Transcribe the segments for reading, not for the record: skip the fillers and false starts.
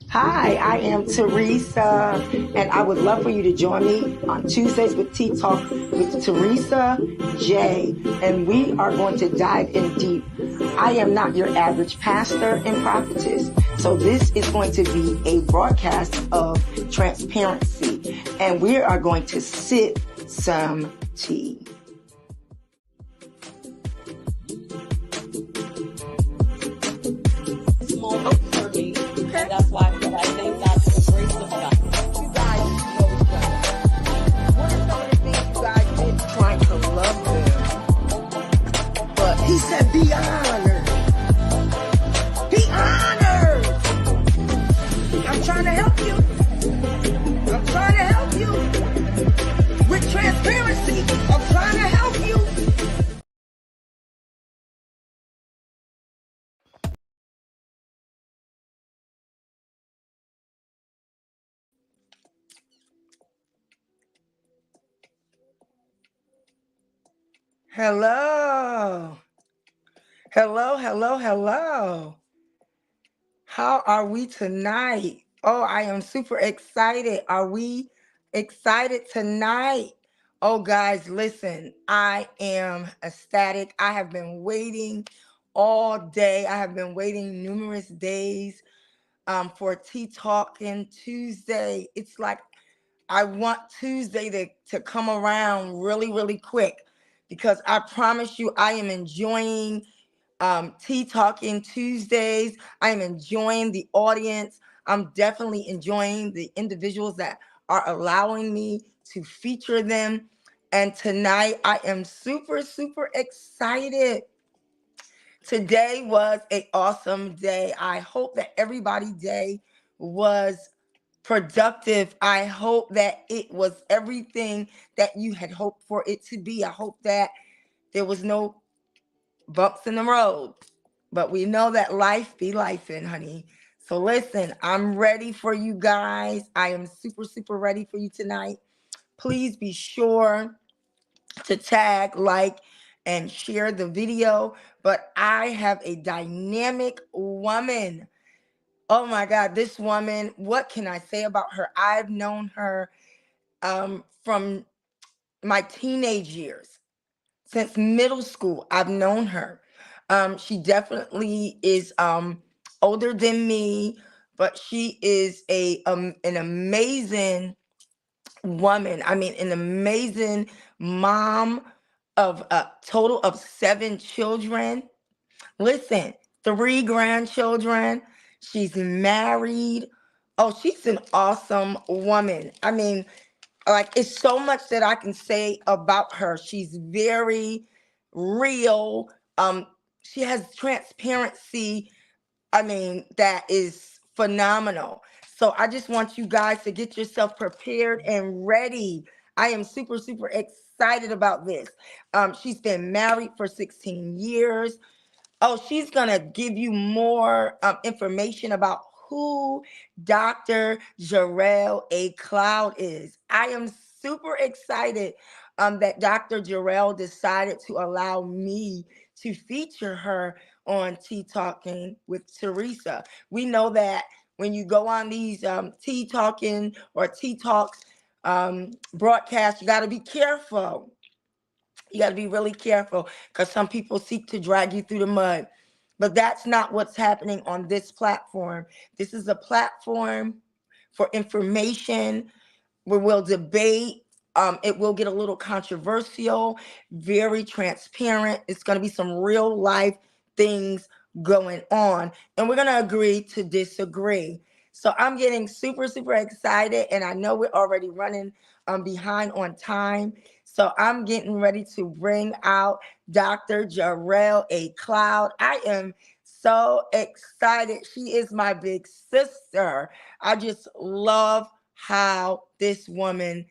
Hi, I am Theresa, and I would love for you to join me on Tuesdays with Tea Talk with Theresa J. And we are going to dive in deep. I am not your average pastor and prophetess, so this is going to be a broadcast of transparency, and we are going to sip some tea. Moment for me, and that's why I thank God for the grace of God. You guys know each other. What are some of the things you guys did trying to love them? But he said, be honored. Be honored. I'm trying to help you. I'm trying to help you. With transparency, I'm trying to help you. Hello. Hello. How are we tonight? Oh, I am super excited. Are we excited tonight? Oh, guys, listen, I am ecstatic. I have been waiting all day. I have been waiting numerous days for Tea Talkin' Tuesday. It's like I want Tuesday to come around really, really quick because I promise you I am enjoying Tea Talking Tuesdays. I am enjoying the audience. I'm definitely enjoying the individuals that are allowing me to feature them. And tonight I am super, super excited. Today was an awesome day. I hope that everybody's day was productive. I hope that it was everything that you had hoped for it to be. I hope that there was no bumps in the road. But we know that life be lifing, honey. So listen, I'm ready for you guys. I am super, super ready for you tonight. Please be sure to tag, like, and share the video. But I have a dynamic woman. Oh my God, this woman, what can I say about her? I've known her from my teenage years. Since middle school, I've known her. She definitely is older than me, but she is an amazing woman. I mean, an amazing mom of a total of 7 children. Listen, 3 grandchildren. She's married. Oh, she's an awesome woman. I mean, like, it's so much that I can say about her. She's very real. She has transparency. I mean, that is phenomenal. So I just want you guys to get yourself prepared and ready. I am super, super excited about this. She's been married for 16 years. Oh, she's going to give you more information about who Dr. Jarrell A. Cloud is. I am super excited that Dr. Jarrell decided to allow me to feature her on Tea Talking with Theresa. We know that when you go on these Tea Talking or Tea Talks broadcasts, you got to be careful. You got to be really careful because some people seek to drag you through the mud. But that's not what's happening on this platform. This is a platform for information where we'll debate. It will get a little controversial, very transparent. It's going to be some real life things going on. And we're going to agree to disagree. So I'm getting super, super excited. And I know we're already running behind on time. So I'm getting ready to bring out Dr. Jarrell A. Cloud. I am so excited. She is my big sister. I just love how this woman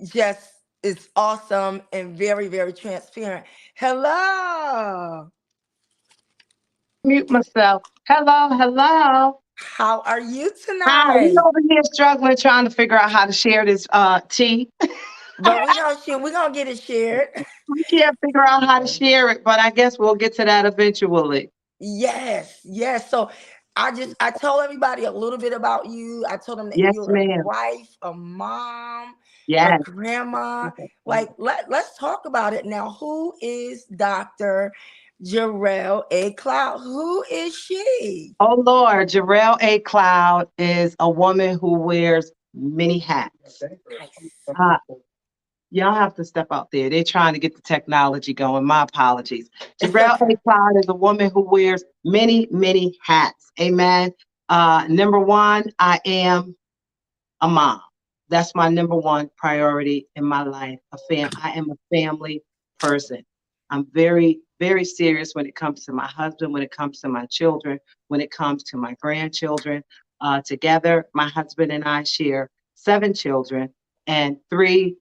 just is awesome and very, very transparent. Hello. Mute myself. Hello. How are you Hi, we tonight? over here struggling trying to figure out how to share this tea. But we gonna get it shared. We can't figure out how to share it, but I guess we'll get to that eventually. Yes, yes. So I told everybody a little bit about you. I told them that Yes, you're a ma'am. wife, a mom, a Yes. grandma. Like let's talk about it now. Who is Dr. Jarrell A. Cloud? Who is she? Oh Lord, Jarrell A. Cloud is a woman who wears many hats. Nice. Uh, y'all have to step out there. They're trying to get the technology going. My apologies. It's Jarrell A. okay. Cloud is a woman who wears many, many hats. Amen. Number one, I am a mom. That's my number one priority in my life. I am a family person. I'm very, very serious when it comes to my husband, when it comes to my children, when it comes to my grandchildren. Together, my husband and I share 7 children and 3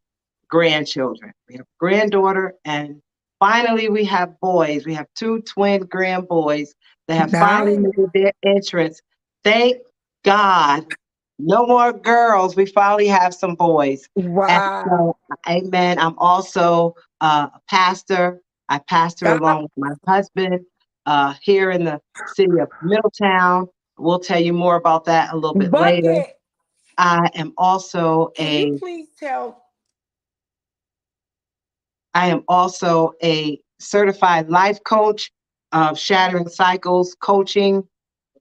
grandchildren. We have a granddaughter, and finally, we have boys. We have 2 twin grand boys that have finally Nice. made their entrance. Thank God. No more girls. We finally have some boys. And Wow. so, amen. I'm also a pastor. I pastor Uh, along with my husband here in the city of Middletown. We'll tell you more about that a little bit later. Bucket. I am also Can you a please tell? I am also a certified life coach of Shattering Cycles coaching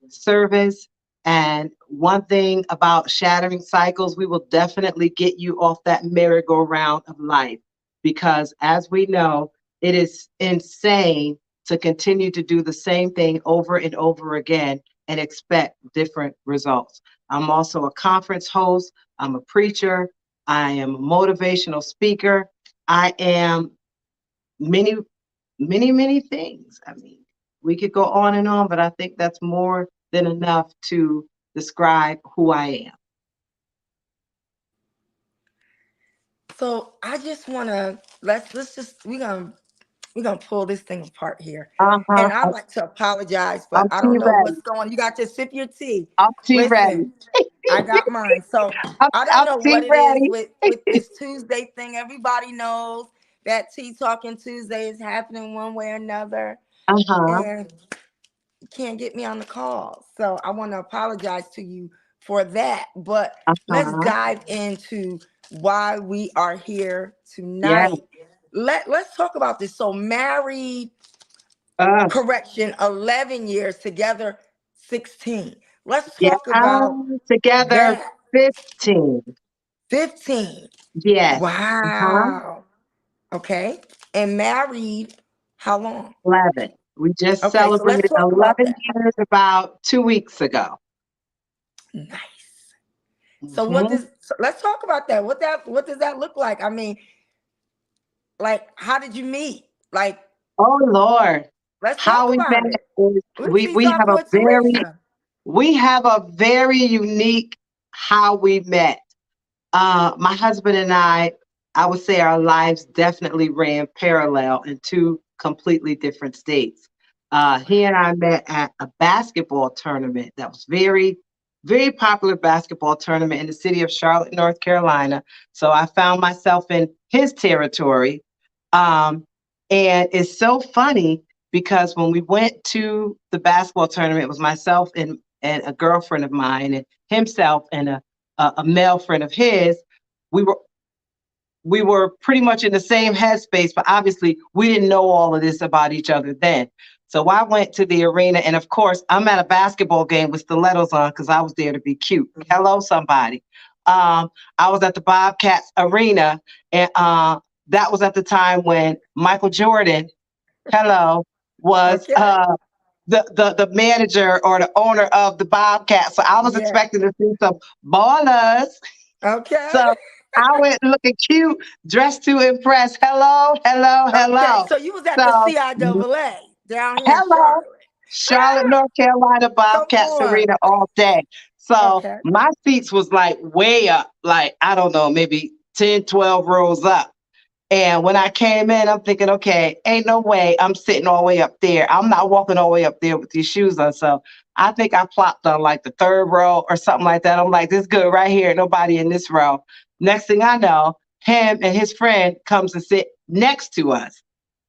service. And one thing about Shattering Cycles, we will definitely get you off that merry-go-round of life because, as we know, it is insane to continue to do the same thing over and over again and expect different results. I'm also a conference host, I'm a preacher, I am a motivational speaker, I am many, many, many things. I mean, we could go on and on, but I think that's more than enough to describe who I am. So I just wanna let's just we're gonna pull this thing apart here. Uh-huh. And I'd like to apologize, but I'm I tea don't know ready. what's going. You got to sip your tea. I'm tea ready. Listen, I got mine. So I don't I'm know tea what it is ready. with this Tuesday thing. Everybody knows that Tea Talking Tuesday is happening one way or another, Uh-huh. and you can't get me on the call. So I want to apologize to you for that. But let's Uh-huh. dive into why we are here Yeah. tonight. Let's talk about this. So married, Uh, correction, 11 years together, 16. Let's yeah. talk about Together that. 15. 15. Yes. Uh-huh. Wow. Okay. And married, how long? 11. We just Okay, so let's celebrated talk about 11 that. years about 2 weeks ago. Nice. So Hmm. let's talk about that. What does that look like? I mean, like how did you meet? Like, Oh Lord. let's talk How we met about it. is Let's see we have starting a with very Theresa. unique how we met. My husband and I would say our lives definitely ran parallel in 2 completely different states. He and I met at a basketball tournament that was very, very popular basketball tournament in the city of Charlotte, North Carolina. So I found myself in his territory. Um, and it's so funny because when we went to the basketball tournament, it was myself and a girlfriend of mine and himself and a male friend of his. We were we were pretty much in the same headspace, but obviously we didn't know all of this about each other then. So I went to the arena, and of course, I'm at a basketball game with stilettos on because I was there to be cute. Hello, somebody. I was at the Bobcats arena, and that was at the time when Michael Jordan, hello, was Okay. the manager or the owner of the Bobcats. So I was Yeah. expecting to see some ballers. Okay. So I went looking cute, dressed to impress. Hello, hello, Okay. hello. So you was at the So, CIAA down here in hello, Charlotte. Charlotte, North Carolina, Come Bobcats on. Arena all day. So Okay. my seats was like way up, like, I don't know, maybe 10, 12 rows up. And when I came in, I'm thinking, okay, ain't no way I'm sitting all the way up there. I'm not walking all the way up there with these shoes on. So I think I plopped on like the third row or something like that. I'm like, this is good right here. Nobody in this row. Next thing I know, him and his friend comes to sit next to us.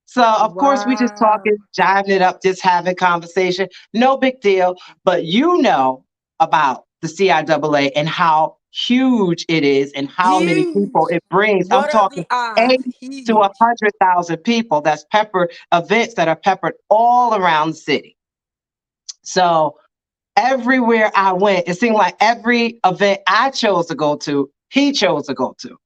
So of course we just Wow. talking, jiving it up, just having conversation. No big deal. But you know about the CIAA and how huge it is and how many people Huge. it brings. I'm What are talking the odds? 80 to a Huge. 100,000 people. That's peppered events that are peppered all around the city. So everywhere I went, it seemed like every event I chose to go to, he chose to go to.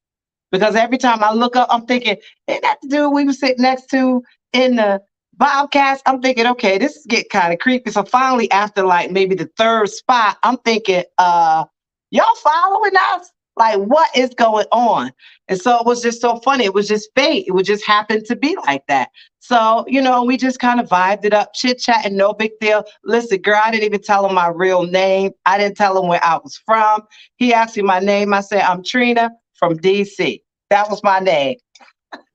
Because every time I look up, I'm thinking, ain't that the dude we were sitting next to in the Bobcats? I'm thinking, okay, this is getting kind of creepy. So finally, after like maybe the third spot, I'm thinking, y'all following us? Like, what is going on? And so it was just so funny. It was just fate. It would just happen to be like that. So, we just kind of vibed it up, chit chatting, no big deal. Listen, girl, I didn't even tell him my real name. I didn't tell him where I was from. He asked me my name. I said, I'm Trina from DC. That was my name.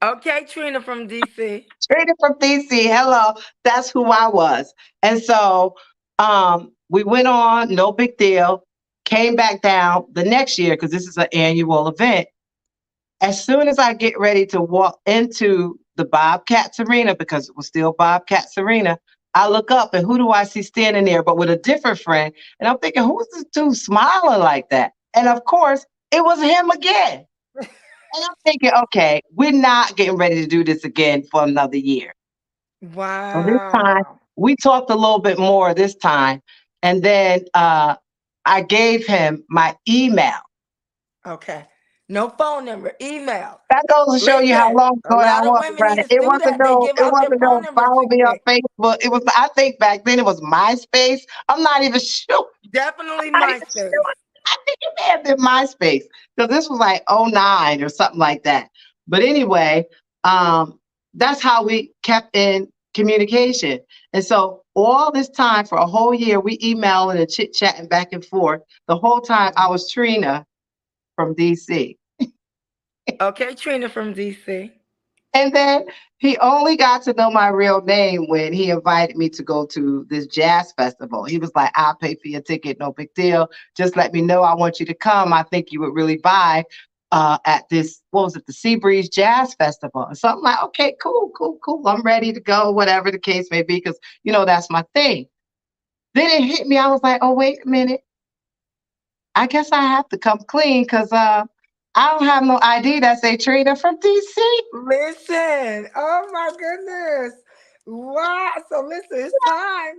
Okay, Trina from DC. Trina from DC. Hello. That's who I was. And so we went on, no big deal. Came back down the next year because this is an annual event. As soon as I get ready to walk into the Bobcats arena, because it was still Bobcats arena, I look up and who do I see standing there, but with a different friend? And I'm thinking, who's this dude smiling like that? And of course, it was him again. And I'm thinking, okay, we're not getting ready to do this again for another year. So this time, Wow. we talked a little bit more this time. And then I gave him my email. Okay. No phone number, email. That goes to show you how Listen, long a ago that lot of was, women right? need to do that. They give It out their wasn't phone no numbers follow too me on quick. Facebook. It was, I think back then it was MySpace. I'm not even sure. Definitely I'm not even MySpace. sure. I think it may have been MySpace because this was like '09 or something like that. But anyway, um, that's how we kept in communication. And so all this time for a whole year, we emailing and chit chatting back and forth. The whole time I was Trina from DC. Okay, Trina from DC. And then he only got to know my real name when he invited me to go to this jazz festival. He was like, I'll pay for your ticket, no big deal. Just let me know. I want you to come. I think you would really vibe at this, what was it, the Seabreeze Jazz Festival. And so I'm like, okay, cool, cool, cool. I'm ready to go, whatever the case may be, because, that's my thing. Then it hit me. I was like, oh, wait a minute. I guess I have to come clean because I don't have no ID that say Trina from DC. Listen. Oh my goodness. Wow. So listen, it's time.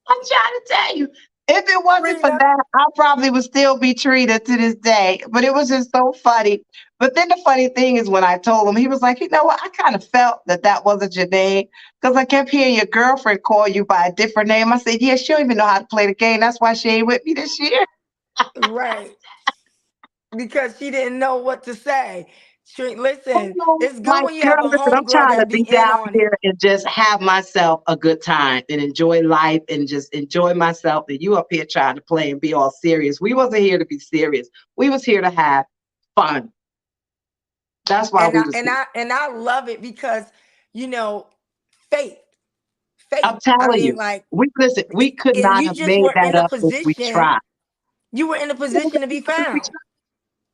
I'm trying to tell you, if it wasn't for Trina. that, I probably would still be treated to this day. But it was just so funny. But then the funny thing is, when I told him, he was like, you know what? I kind of felt that that wasn't your name because I kept hearing your girlfriend call you by a different name. I said, yeah, she don't even know how to play the game. That's why she ain't with me this year. Right. Because she didn't know what to say. Listen, Oh, it's good my when you girl, have a listen, I'm homegirl trying to that be be in down on it. here and just have myself a good time and enjoy life and just enjoy myself. And you up here trying to play and be all serious. We wasn't here to be serious. We was here to have fun. That's why And we I was and here. I and I love it because you know, faith, I'm faith. I telling mean, you, like, we listen. We could and not you have just made were that in a up if we position. tried. You were in a position to be found.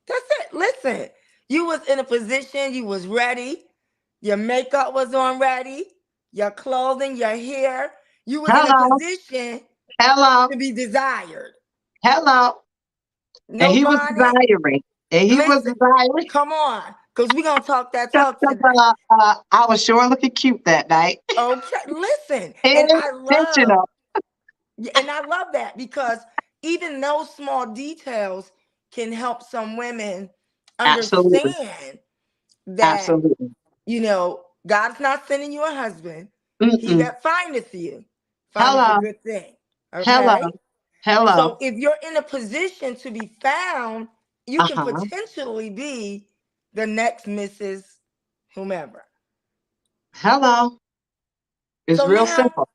That's it. Listen, you was in a position. You was ready. Your makeup was on ready. Your clothing, your hair. You was in a Hello, position hello, to be desired. hello. And No he was bonnet. desiring. And he was Listen, desiring. come on, because we're gonna talk that Because talk tonight. I was sure looking cute that night. Okay, listen, Intentional. and I love that because even those small details can help some women Absolutely. understand that Absolutely. God's not sending you a husband. He Mm-mm. that findeth you findeth a Hello, good thing. hello, Okay, so hello. if you're in a position to be found, you can Uh-huh. potentially be the next Mrs. Whomever. Hello. It's So real now, simple.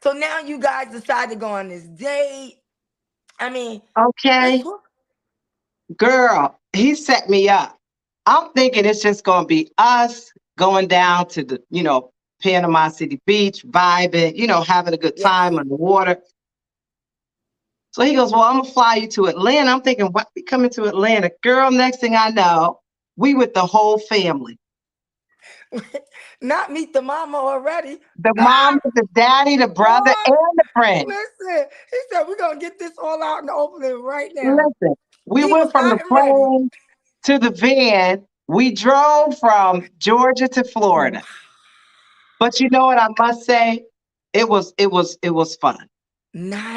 so now you guys decide to go on this date. I mean, let's Okay. talk. Girl, he set me up. I'm thinking it's just gonna be us going down to the, Panama City Beach, vibing, having a good Yes. time on the water. So he goes, well, I'm gonna fly you to Atlanta. I'm thinking, what we coming to Atlanta? Girl, next thing I know, We with the whole family. Not meet the mama already. The mom, Ah, the daddy, the brother, boy, and the friend. listen. He said we're gonna get this all out in the open right now. Listen, we He went was from the hot and ready. plane to the van. We drove from Georgia to Wow. Florida. But you know what I must say? It was fun.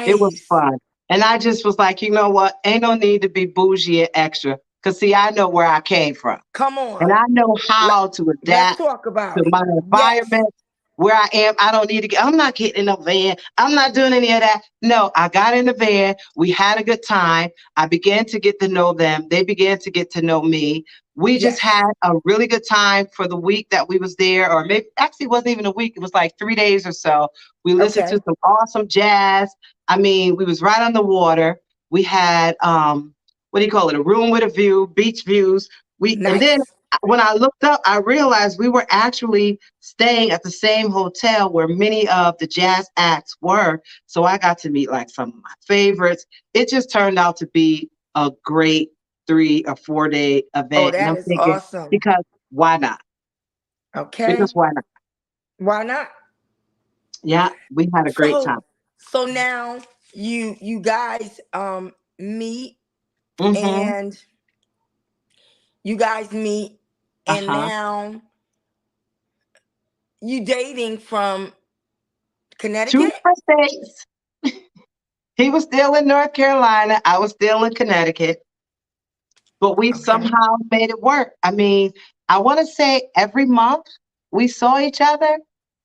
It was Nice. fun. And I just was like, you know what? Ain't no need to be bougie and extra. Cause see, I know where I came from. Come And on. I know Let, how to let's adapt talk about to it. my Yes. environment where I am. I don't need to get, I'm not getting in a van. I'm not doing any of that. No, I got in the van. We had a good time. I began to get to know them. They began to get to know me. We just Yes. had a really good time for the week that we was there, or maybe actually it wasn't even a week. It was like 3 days or so. We listened to Okay. some awesome jazz. I mean, we was right on the water. We had what do you call it? A room with a view, beach views. We and then Nice. when I looked up, I realized we were actually staying at the same hotel where many of the jazz acts were. So I got to meet like some of my favorites. It just turned out to be a great 3 or 4 day Oh, event. And that I'm is thinking, awesome. because why not? Okay. Because why not? Why not? Yeah, we had a great So time. so now you guys meet Mm-hmm. and you guys meet and Uh-huh. now you dating from Two Connecticut? different states. He was still in North Carolina. I was still in Connecticut. But we Okay. somehow made it work. I mean, I want to say every month we saw each other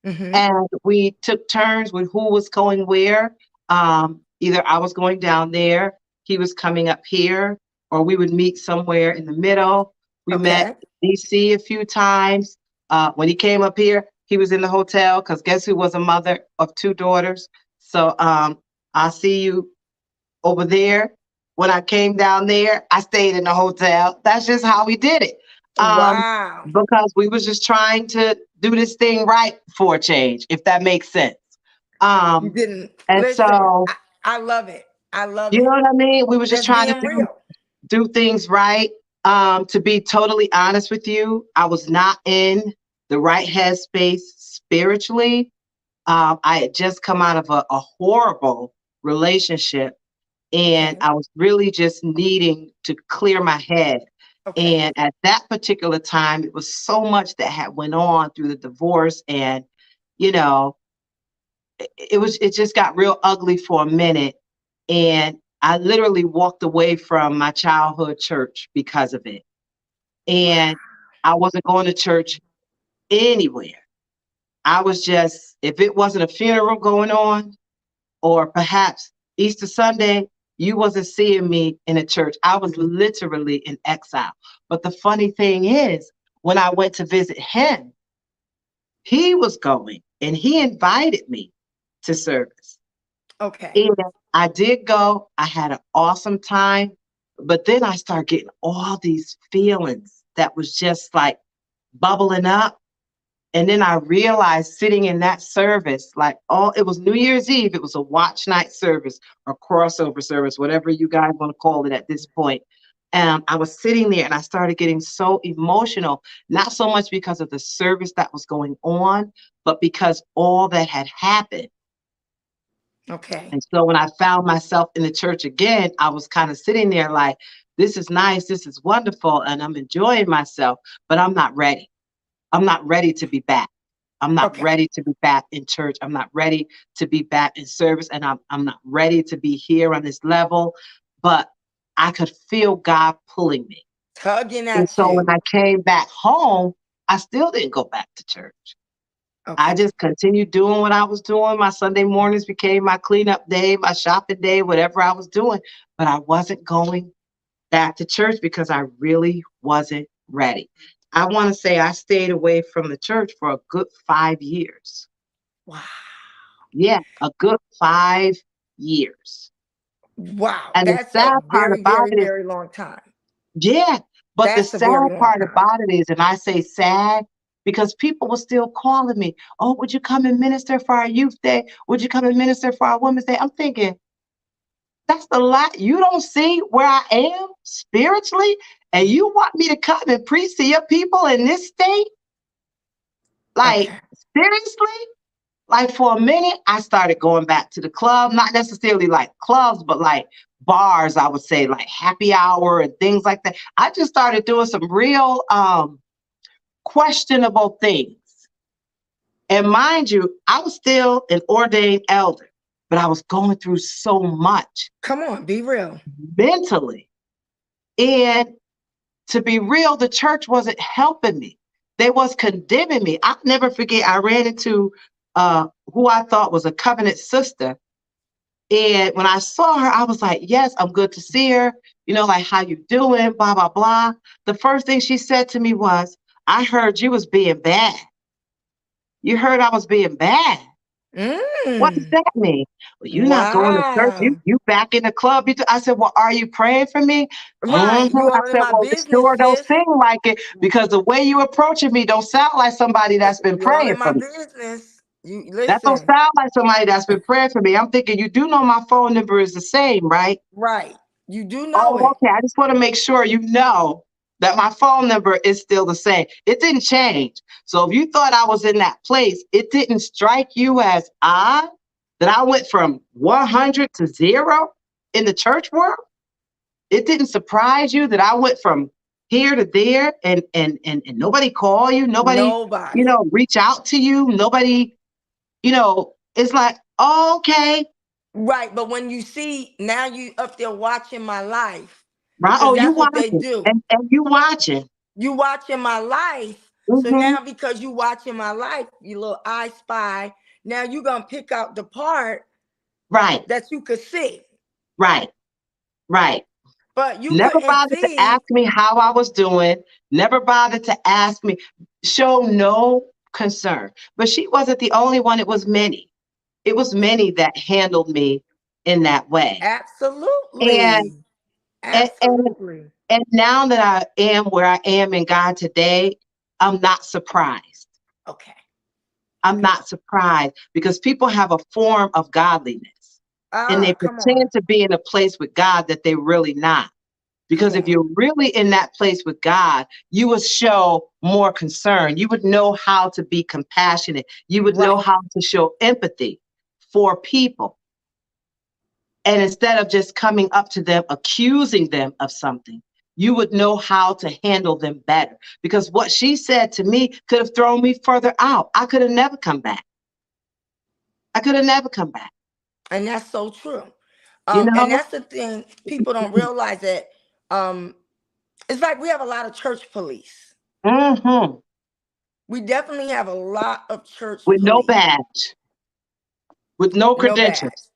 Mm-hmm. and we took turns with who was going where. Either I was going down there, he was coming up here, or we would meet somewhere in the middle. We met Okay. in DC a few times. When he came up here, he was in the hotel because guess who was a mother of two daughters? So I'll see you over there. When I came down there, I stayed in the hotel. That's just how we did it. Um, Wow. because we was just trying to do this thing right for a change, if that makes sense. You Um, didn't and listen. so, I love it. I love you know it. what I mean? We was just Just trying to being real. do things right. To be totally honest with you, I was not in the right headspace spiritually. I had just come out of a horrible relationship and Okay. I was really just needing to clear my head. Okay. And at that particular time, it was so much that had went on through the divorce, and you know, it just got real ugly for a minute. And I literally walked away from my childhood church because of it. Wow. And I wasn't going to church anywhere. I was just, if it wasn't a funeral going on, or perhaps Easter Sunday, you wasn't seeing me in a church. I was literally in exile. But the funny thing is, when I went to visit him, he was going and he invited me to service. Okay. And I did go. I had an awesome time. But then I started getting all these feelings that was just like bubbling up. And then I realized sitting in that service, like, oh, it was New Year's Eve. It was a watch night service or crossover service, whatever you guys want to call it at this point. I was sitting there and I started getting so emotional, not so much because of the service that was going on, but because all that had happened. Okay. And so when I found myself in the church again, I was kind of sitting there like, this is nice, this is wonderful, and I'm enjoying myself, but I'm not ready. I'm not ready to be back. I'm not Okay. ready to be back in church. I'm not ready to be back in service. And I'm not ready to be here on this level. But I could feel God pulling me. Tugging And at so when you. I came back home, I still didn't go back to church. I Okay. just continued doing what I was doing. My Sunday mornings became my cleanup day, my shopping day, whatever I was doing. But I wasn't going back to church because I really wasn't ready. I want to say I stayed away from the church for a good 5 years. Wow. Yeah, a good 5 years. Wow. And the That's a sad part very, about very, it is, very long time. yeah, but the That's a very sad long part time. about it is, and I say sad because people were still calling me, oh, would you come and minister for our youth day? Would you come and minister for our women's day? I'm thinking, that's the lot. You don't see where I am spiritually. And you want me to come and preach to your people in this state? Like, Okay. seriously? Like, for a minute, I started going back to the club, not necessarily like clubs, but like bars, I would say, like happy hour and things like that. I just started doing some real questionable things. And mind you, I was still an ordained elder, but I was going through so much Come on, be real. mentally. And to be real, the church wasn't helping me. They was condemning me. I'll never forget, I ran into who I thought was a covenant sister. And when I saw her, I was like, yes, I'm good to see her. Like, how you doing? Blah, blah, blah. The first thing she said to me was, I heard you was being bad. You heard I was being bad. What does Mm. that mean? Well, you're not going to church. You Wow. you back in the club. I said, well, are you praying for me? Right. You I all in said, my well, it business, sure don't sis. seem like it because the way you approaching me don't sound like somebody that's been You all praying in my for me. business. You That don't listen. sound like somebody that's been praying for me. I'm thinking you do know my phone number is the same, right? Right. You do know Oh, it. okay. I just want to make sure you know that my phone number is still the same. It didn't change. So if you thought I was in that place, it didn't strike you as odd that I went from 100 to 0 in the church world? It didn't surprise you that I went from here to there and nobody call you, nobody, Nobody. reach out to you, nobody, it's like, oh, okay, Right. But when you see now you up there watching my life, right. because Oh, you that's what they watching do. and you watching. You watching my life. So Hmm. now because you watching my life, you little I spy, now you gonna pick out the part Right, that you could see. right, right. But you Never couldn't bothered to ask see. me how I was doing. Never bothered to ask me, show no concern. But she wasn't the only one. It was many. It was many that handled me in that way. And Absolutely. and and, Absolutely. and now that I am where I am in God today, I'm not surprised. Okay. I'm Okay. not surprised because people have a form of godliness and they Ah, come on. pretend to be in a place with God that they're really not. Come Because if on. you're really in that place with God, you would show more concern. You would know how to be compassionate. You would know Right. how to show empathy for people. And instead of just coming up to them, accusing them of something, you would know how to handle them better. Because what she said to me could have thrown me further out. I could have never come back. I could have never come back. And that's so true. You And know? that's the thing, people don't realize that um it's like we have a lot of church police. Hmm. We definitely have a lot of church With no police. badge, with no No badge. credentials.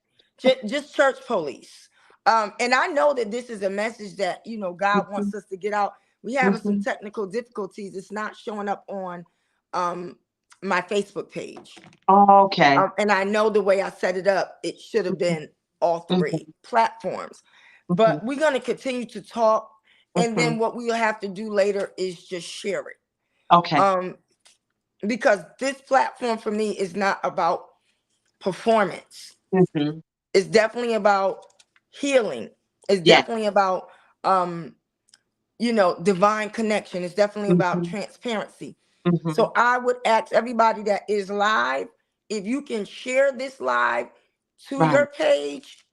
Just church police. And I know that this is a message that God Hmm. wants us to get out. We having some Hmm. technical difficulties. It's not showing up on um my Facebook page. Oh, okay. And I know the way I set it up, it should have Mhm, been all three mhm, platforms. mhm, But we're going to continue to talk. And then mhm. what we'll have to do later is just share it. Okay. Um, because this platform for me is not about performance. Mhm. It's definitely about healing. It's Yes. definitely about um, divine connection. It's definitely about Mhm, transparency. mhm. So I would ask everybody that is live, if you can share this live to Right. your page,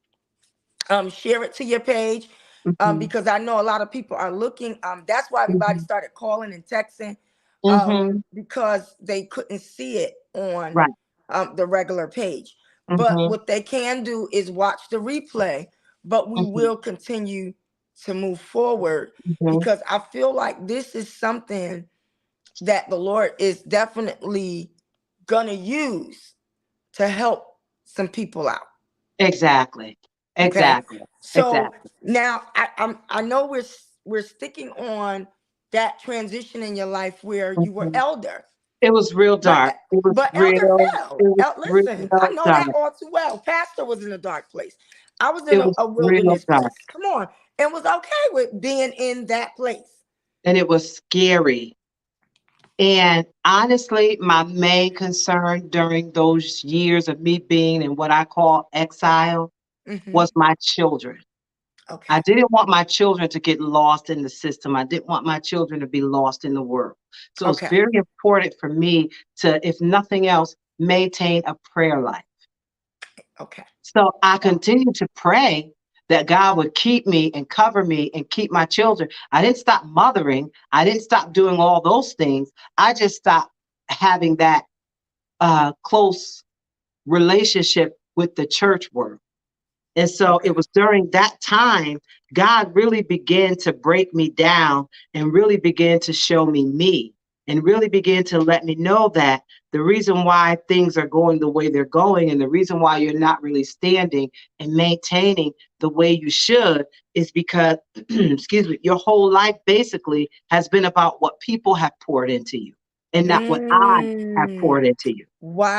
share it to your page, Mhm, because I know a lot of people are looking. That's why everybody mhm, started calling and texting, mhm. because they couldn't see it on Right. the regular page. But Mhm, what they can do is watch the replay. But we mhm, will continue to move forward, mhm. because I feel like this is something that the Lord is definitely gonna use to help some people out. Exactly. Okay, Exactly. so Exactly. now I know we're sticking on that transition in your life where you were Mhm. elder, It was real but dark. It was elder real. It fell. was Listen, I real know dark. that all too well. Pastor was in a dark place. I was in It a, was a real wilderness dark. place. Come on, and was okay with being in that place. And it was scary. And honestly, my main concern during those years of me being in what I call exile Hmm. was my children. Okay. I didn't want my children to get lost in the system. I didn't want my children to be lost in the world. So it's Okay. very important for me to, if nothing else, maintain a prayer life. Okay. So I Wow. continue to pray that God would keep me and cover me and keep my children. I didn't stop mothering. I didn't stop doing all those things. I just stopped having that close relationship with the church world. And so Okay. it was during that time, God really began to break me down and really began to show me and really began to let me know that the reason why things are going the way they're going and the reason why you're not really standing and maintaining the way you should is because, excuse me, your whole life basically has been about what people have poured into you and not what I have Mm. poured into you.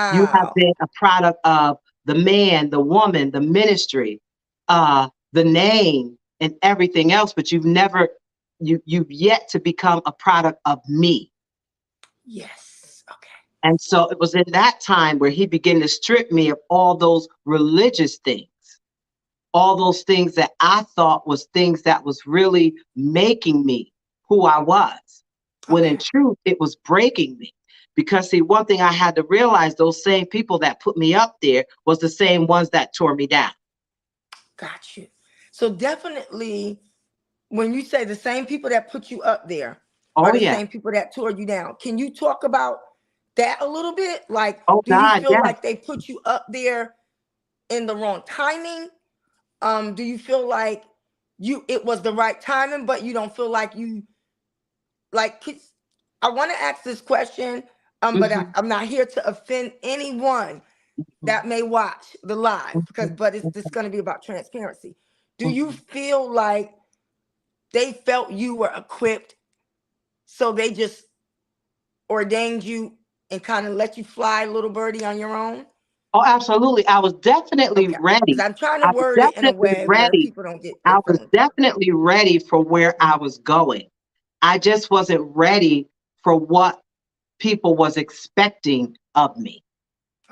You have Wow. been a product of the man, the woman, the ministry, the name, and everything else, but you've yet to become a product of me. Yes. Okay. And so it was in that time where he began to strip me of all those religious things, all those things that I thought was things that was really making me who I was, when in Okay. truth it was breaking me. Because see, one thing I had to realize, those same people that put me up there was the same ones that tore me down. Got you. So definitely, when you say the same people that put you up there are Oh the yeah. same people that tore you down, can you talk about that a little bit? Like, Oh do you God, feel yes. like they put you up there in the wrong timing? Do you feel like it was the right timing, but you don't feel like you like? I want to ask this question, but Hmm. I'm not here to offend anyone Hmm. that may watch the live because, Hmm. but it's going to be about transparency. Do you Hmm. feel like they felt you were equipped, so they just ordained you and kind of let you fly, little birdie, on your own? Oh, absolutely. I was definitely Okay, because ready. I'm trying to I was word it in a definitely way where ready. people don't get I their was feelings hurt. definitely ready for where I was going. I just wasn't ready for what people was expecting of me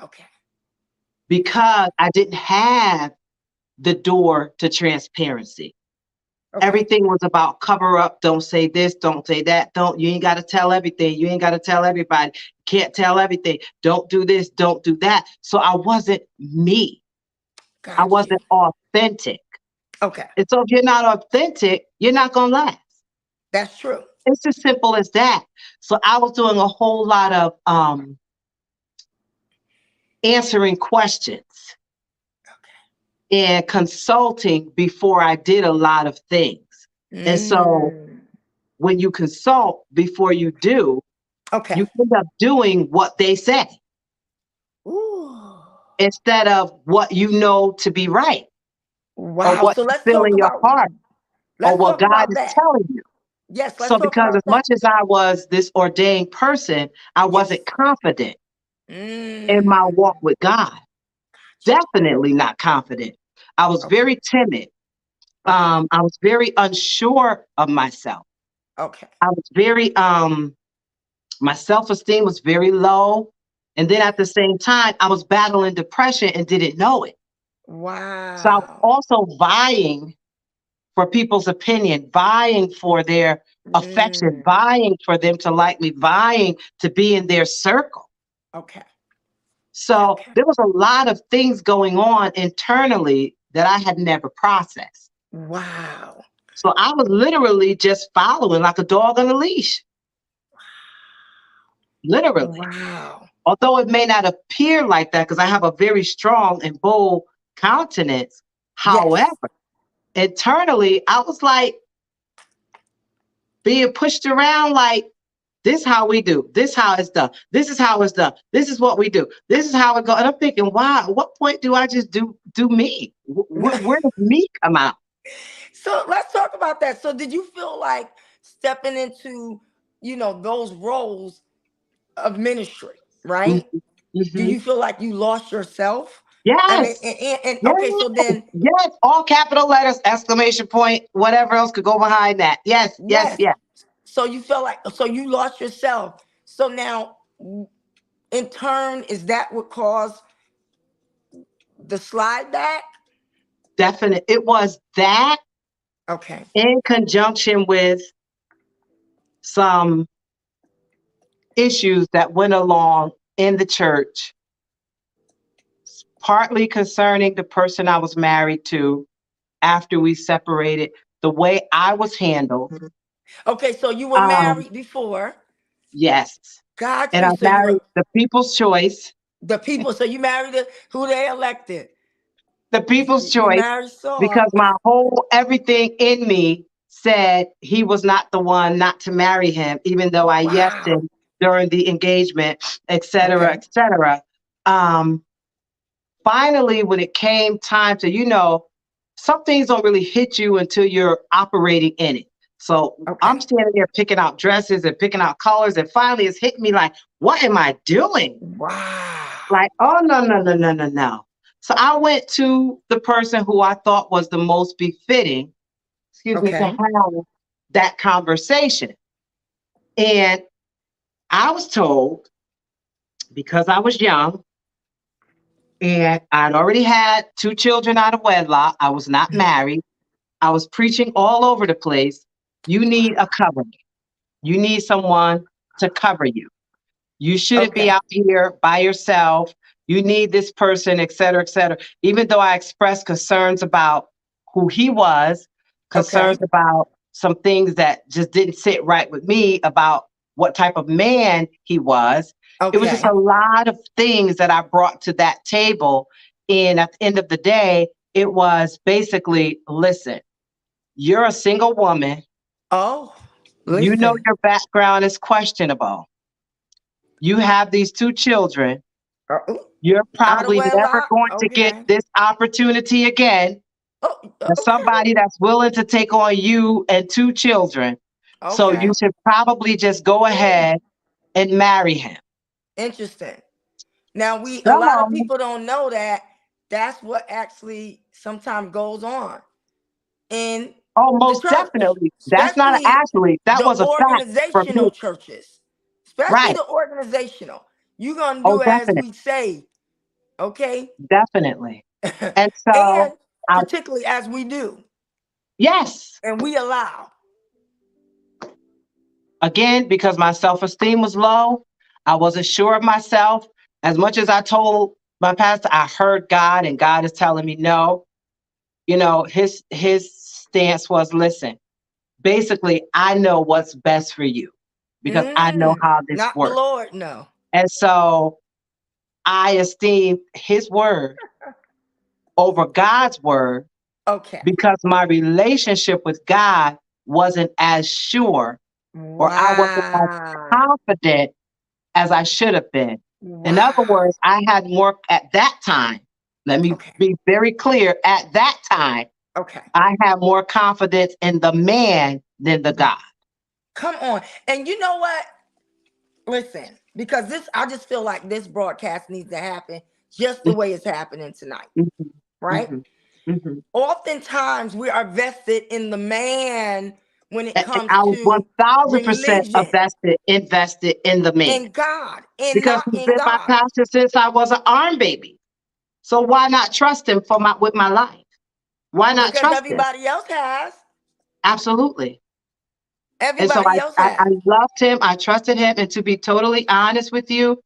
Okay, got because I didn't have the door to transparency. you. Okay, Everything was about cover up. Don't say this. Don't say that. Don't, you ain't got to tell everything. You ain't got to tell everybody. Can't tell everything. Don't do this. Don't do that. So I wasn't me. I got you. wasn't authentic. Okay, And so if you're not authentic, you're not going to last. that's true. It's as simple as that. So I was doing a whole lot of answering questions and consulting before I did a lot of things. And so Mm. when you consult before you do, Okay. you end up doing what they say Ooh. instead of what you know to be right or Wow. what So you feel in your heart or let's what talk God about is that. telling you. Yes, let's So talk because about as that. much as I was this ordained person, I Yes. wasn't confident in my Mm. walk with God. Definitely not confident. I was Okay. very timid. Okay. I was very unsure of myself. Okay. I was very my self-esteem was very low. And then at the same time, I was battling depression and didn't know it. So I was Wow. also vying for people's opinion, vying for their affection, Mm. vying for them to like me, vying to be in their circle. Okay. So Okay. there was a lot of things going on internally that I had never processed. Wow. So I was literally just following like a dog on a leash, literally. Wow. Although it may not appear like that because I have a very strong and bold countenance. Yes. However, internally, I was like being pushed around like, this how we do. This how it's done. This is how it's done. This is what we do. This is how it goes. And I'm thinking, wow, at what point do I just do me? Where does me come out? So let's talk about that. So did you feel like stepping into, those roles of ministry, right? Mhm, Do mhm. you feel like you lost yourself? I mean, Yes. and Yes. okay, so then Yes. All capital letters, exclamation point, whatever else could go behind that. Yes. Yes. yes. Yes. So you feel like so you lost yourself. So now in turn, is that what caused the slide back? Definite. It was that. Okay. in conjunction with some issues that went along in the church, partly concerning the person I was married to after we separated, the way I was handled. Okay, so you were Um, married before. yes. Got And I you. So you married were the people's choice. the people. So you married who they elected. The people's You choice, married because Saul. my whole everything in me said he was not the one, not to marry him, even though I yesed Wow. him during the engagement, et cetera, Okay. et cetera. Um, Finally, when it came time to, some things don't really hit you until you're operating in it. So I'm Okay. standing there picking out dresses and picking out colors, and finally it's hitting me like, what am I doing? Wow. Like, oh, no, no, no, no, no, no. So I went to the person who I thought was the most befitting, excuse me, to Okay. have that conversation. And I was told, because I was young and I'd already had two children out of wedlock, I was not married, I was preaching all over the place. You need a covering. You need someone to cover you. You shouldn't be Okay. out here by yourself. You need this person, et cetera, et cetera. Even though I expressed concerns about who he was, concerns Okay. about some things that just didn't sit right with me about what type of man he was. It was just Okay. a lot of things that I brought to that table. And at the end of the day, it was basically, listen, you're a single woman. Oh, You know listen. your background is questionable. You have these two children. Ooh, You're out of probably never wedlock. going to get Okay. this opportunity again. Oh, As okay. somebody that's willing to take on you and two children. So you Okay. should probably just go Ooh, ahead and marry him. interesting. Now a lot of So, people don't know that that's what actually sometimes goes on in oh, the most church, definitely. That's not especially actually, that the was a fact for me. organizational churches, especially Right. the organizational. You're gonna Oh, do as definitely. we say, okay? Definitely. And so, And I, particularly as we do yes, and we allow. again, because my self esteem was low, I wasn't sure of myself. As much as I told my pastor, I heard God, and God is telling me no. His stance was, listen, basically, I know what's best for you because I know how this Not the works. Lord, no. And so I esteem his word over God's word Okay. because my relationship with God wasn't as sure, or I wasn't as Wow. confident as I should have been. In other Wow. words, I had more at that time. Let me Okay. be very clear. At that time, Okay. I had more confidence in the man than the God. Come on. And you know what? Listen, because I just feel like this broadcast needs to happen just the way it's happening tonight, Mhm, right? mhm, mhm. Oftentimes we are vested in the man when it And comes I was to 1000% religion invested in the man and God and because not he's in been my God. pastor since I was an arm baby. So why not trust him with my life? Why not Because trust him? everybody else has. Absolutely. And so Everybody else I has. loved him. I trusted him. And to be totally honest with you,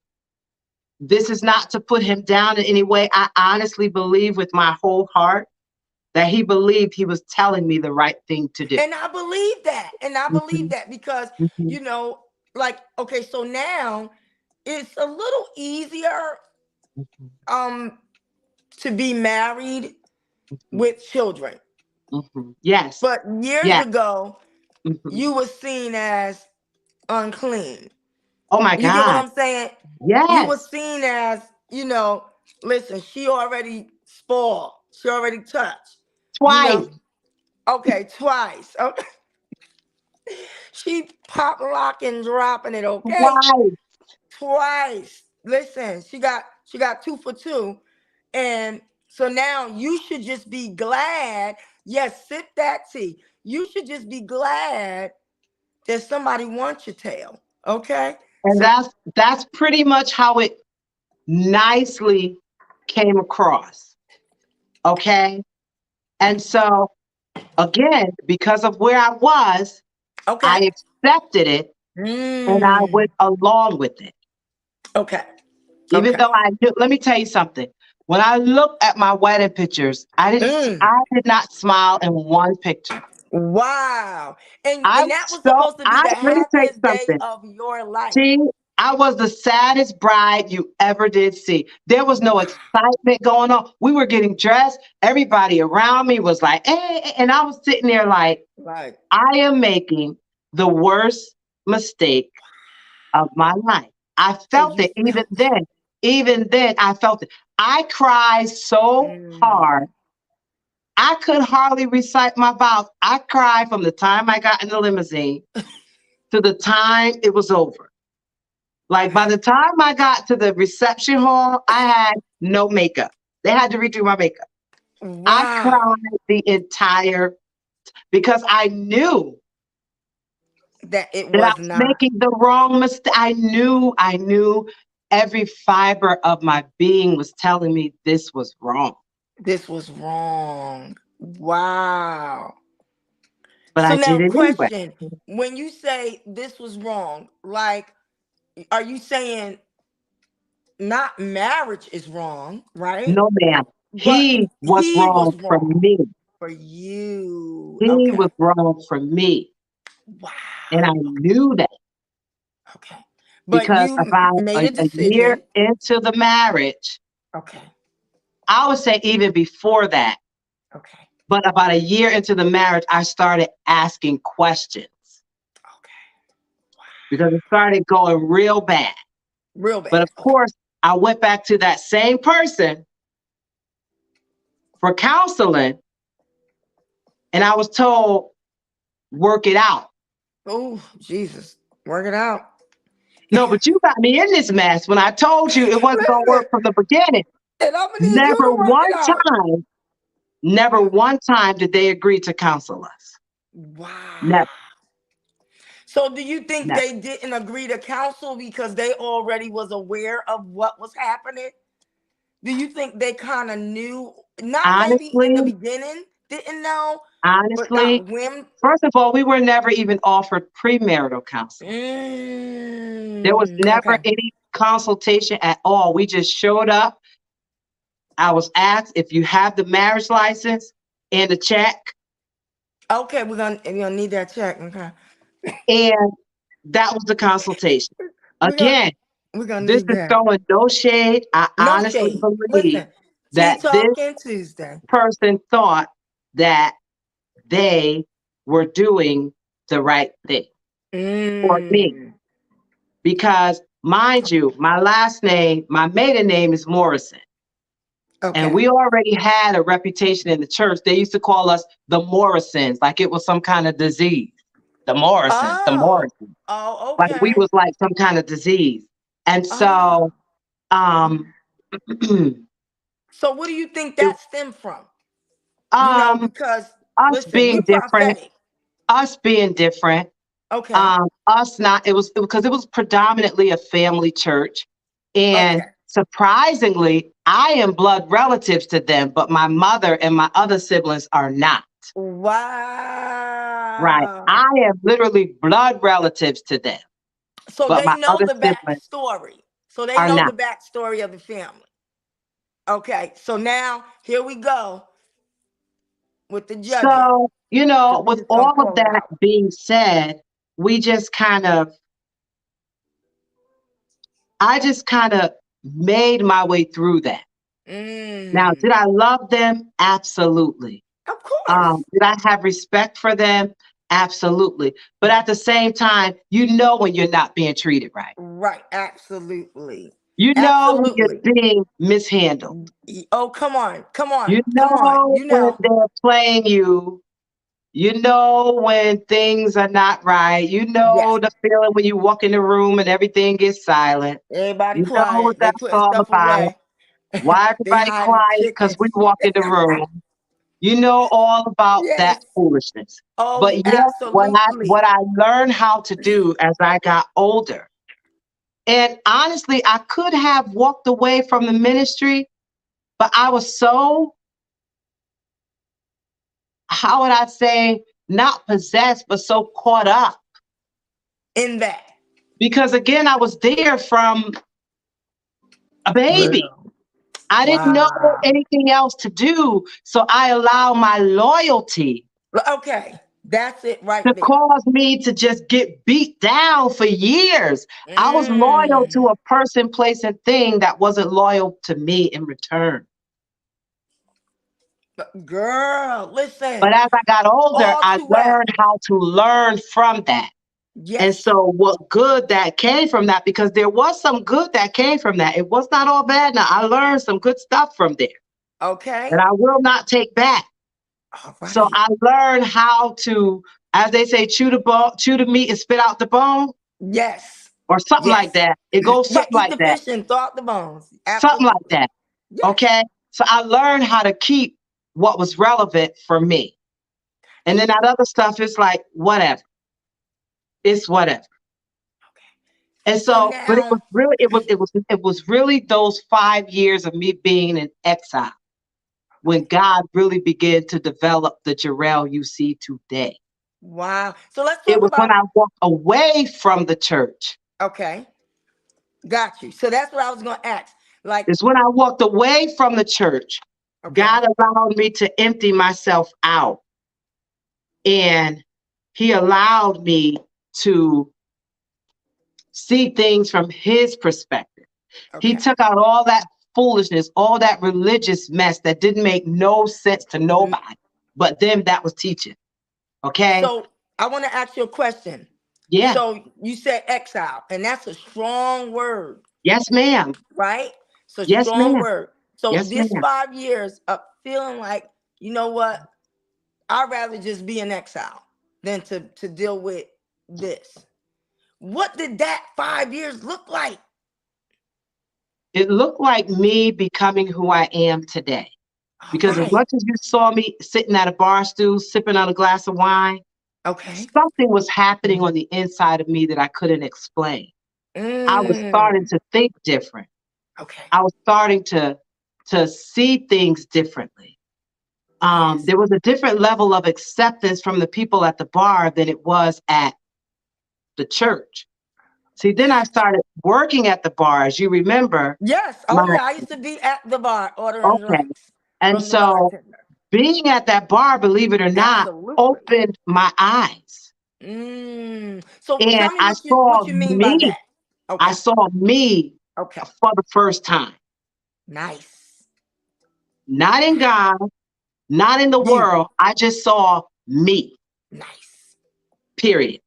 this is not to put him down in any way. I honestly believe with my whole heart that he believed he was telling me the right thing to do. And I believe that. And I believe Mhm, that because, mhm, you know, like, okay, so now it's a little easier mhm, um to be married mhm, with children. mhm. Yes. But years Yes. ago, Mhm. you were seen as unclean. Oh my You get what God. I'm saying? You were Yes. seen as, listen, she already spoiled. She already touched. You know, Twice. okay, twice. Okay. She pop locking, dropping it, okay? Twice. Twice. Listen, she got 2 for 2. And so now you should just be glad. Yes, sip that tea. You should just be glad that somebody wants your tail. Okay? And So that's pretty much how it nicely came across. Okay. And so Again, because of where I was, Okay. I accepted it and I Mm. went along with it. Okay. Even Okay. though I knew, let me tell you something. When I looked at my wedding pictures, Mm. I did not smile in one picture. Wow. I And that was was so supposed to be the let me tell you happiest day something. of your life. See, I was the saddest bride you ever did see. There was no Wow. excitement going on. We were getting dressed. Everybody around me was like, hey, and I was sitting there like, Like, I am making the worst mistake of my life. I and felt you it even felt it. then. Even then, I felt it. I cried so hard. Mm. I could hardly recite my vows. I cried from the time I got in the limousine to the time it was over. Like by the time I got to the reception hall, I had no makeup. They had to redo my makeup. I Wow. cried the entire because I knew That it that I was was not. making the wrong mistake. I knew every fiber of my being was telling me this was wrong, This was wrong. Wow. but So I now did it anyway. question, when you say this was wrong, like are you saying not marriage is wrong, right? No, ma'am. But He was he wrong was for wrong me. for you. He Okay. was wrong for me. And I Wow. knew that Okay. But because you about made a a year decision. into the marriage, Okay. I would say even before that, Okay. but about a year into the marriage, I started asking questions Okay. because it started going real bad. Real But bad. of Okay. course, I went back to that same person for counseling and I was told, work it out. Oh, Jesus. Work it out. No, but you got me in this mess when I told you it wasn't going to work Listen, from the beginning. and I'm gonna need you Never to work one it out. time, never one time did they agree to counsel us. Wow. Never, So do you think never. they didn't agree to counsel because they already was aware of what was happening? Do you think they kind of knew, not maybe in Honestly, the beginning, didn't know, but honestly, got whim? first of all, we were never even offered premarital counseling. There was never Okay. any consultation at all. We just showed up. I was asked if you have the marriage license and a check, Okay, we're gonna need that check. Okay. and that was the consultation. We're gonna Again, we're gonna this need is that. throwing no shade. I No honestly shade. believe Listen, Tea that this Talking Tuesday. person thought that they were doing the right thing for me. Mm. Because, mind you, my last name, my maiden name is Morrison. And Okay. we already had a reputation in the church. They used to call us the Morrisons, like it was some kind of disease. The Morrisons, the Oh. Morrisons. Oh, Like we okay. was like some kind of disease. And Oh. so um So what do you think it, that stemmed from? um Because us listen, being you different, prophetic. us being different, Okay. us not, it was because it was predominantly a family church. And Okay. surprisingly, I am blood relatives to them, but my mother and my other siblings are not. Right. Wow. I am literally blood relatives to them, So but they my know other the siblings backstory. So they are know not. the backstory of the family. Okay. So now here we go with the judging. So, Because we with just gonna all of call it that out. being said, we just kind of, I just kind of made my way through that. Now, did Mm. I love them? Absolutely. Of course. Did I have respect for them? Absolutely. But at the same time, you know when you're not being treated right. Right. Absolutely. You know when Absolutely. you're being mishandled. Oh, come on. Come on. You Come on. know You when know. they're playing you. You know when things are not right. You Yes. know the feeling when you walk in the room and everything gets silent. Everybody You know what quiet. They that's putting all stuff about. away. Why They everybody hiding quiet? Because chicken. we walk in the room. You know all about Yes. that foolishness. But Oh, yet, what absolutely. I learned how to do as I got older, and honestly, I could have walked away from the ministry, but how would I say, not possessed, but so caught up. in that. Because again, I was there from a baby. Girl. I didn't know Wow. anything else to do. So I allow my loyalty Okay. That's it right to there. cause me to just get beat down for years. I was loyal to Mm. a person, place, and thing that wasn't loyal to me in return. Girl, But listen. as I got older, All I too well. learned how to learn from that. And Yes. so, what good that came from that, because there was some good that came from that. It was not all bad. Now, I learned some good stuff from there Okay. that I will not take back. All So, right. I learned how to, as they say, chew the meat and spit out the bone, Yes. or something like Yes. that. It goes Yeah, something eat like the that. fish and throw out the bones. Something like Absolutely. that. Yes. Okay. So, I learned how to keep what was relevant for me. And then that other stuff is like, whatever. It's whatever. And So so, but it was now, really, it was really those 5 years of me being in exile when God really began to develop the Jarrell you see today. wow. So let's It talk was when about, I walked away from the church. okay, got you. So that's what I was going to ask. Like, It's when I walked away from the church. okay. God allowed me to empty myself out, and He allowed me to see things from His perspective. He Okay. took out all that foolishness, all that religious mess that didn't make no sense to Mm. nobody, but them that was teaching. Okay? So I want to ask you a question. Yeah. So you said exile, and that's a strong word, Yes, ma'am. right? It's a Yes, strong ma'am. word. So Yes, this ma'am. 5 years of feeling like, you know what? I'd rather just be in exile than to deal with this. What did that 5 years look like? It looked like me becoming who I am today. All Because as right. much as you saw me sitting at a bar stool, sipping on a glass of wine, Okay. something was happening on the inside of me that I couldn't explain. I was starting Mm. to think different. Okay. I was starting to see things differently. Yes. There was a different level of acceptance from the people at the bar than it was at the church. See, then I Gotcha. started working at the bar, as you remember. Yes. Oh My yeah. I used to be at the bar ordering okay, drinks and from the so bartender. being at that bar, believe it or not, Absolutely. opened my eyes, So and tell me what you mean by that. I Okay. saw me Okay. for the first time, Nice. not in God, not in the You. world. I just saw me. Nice. Period.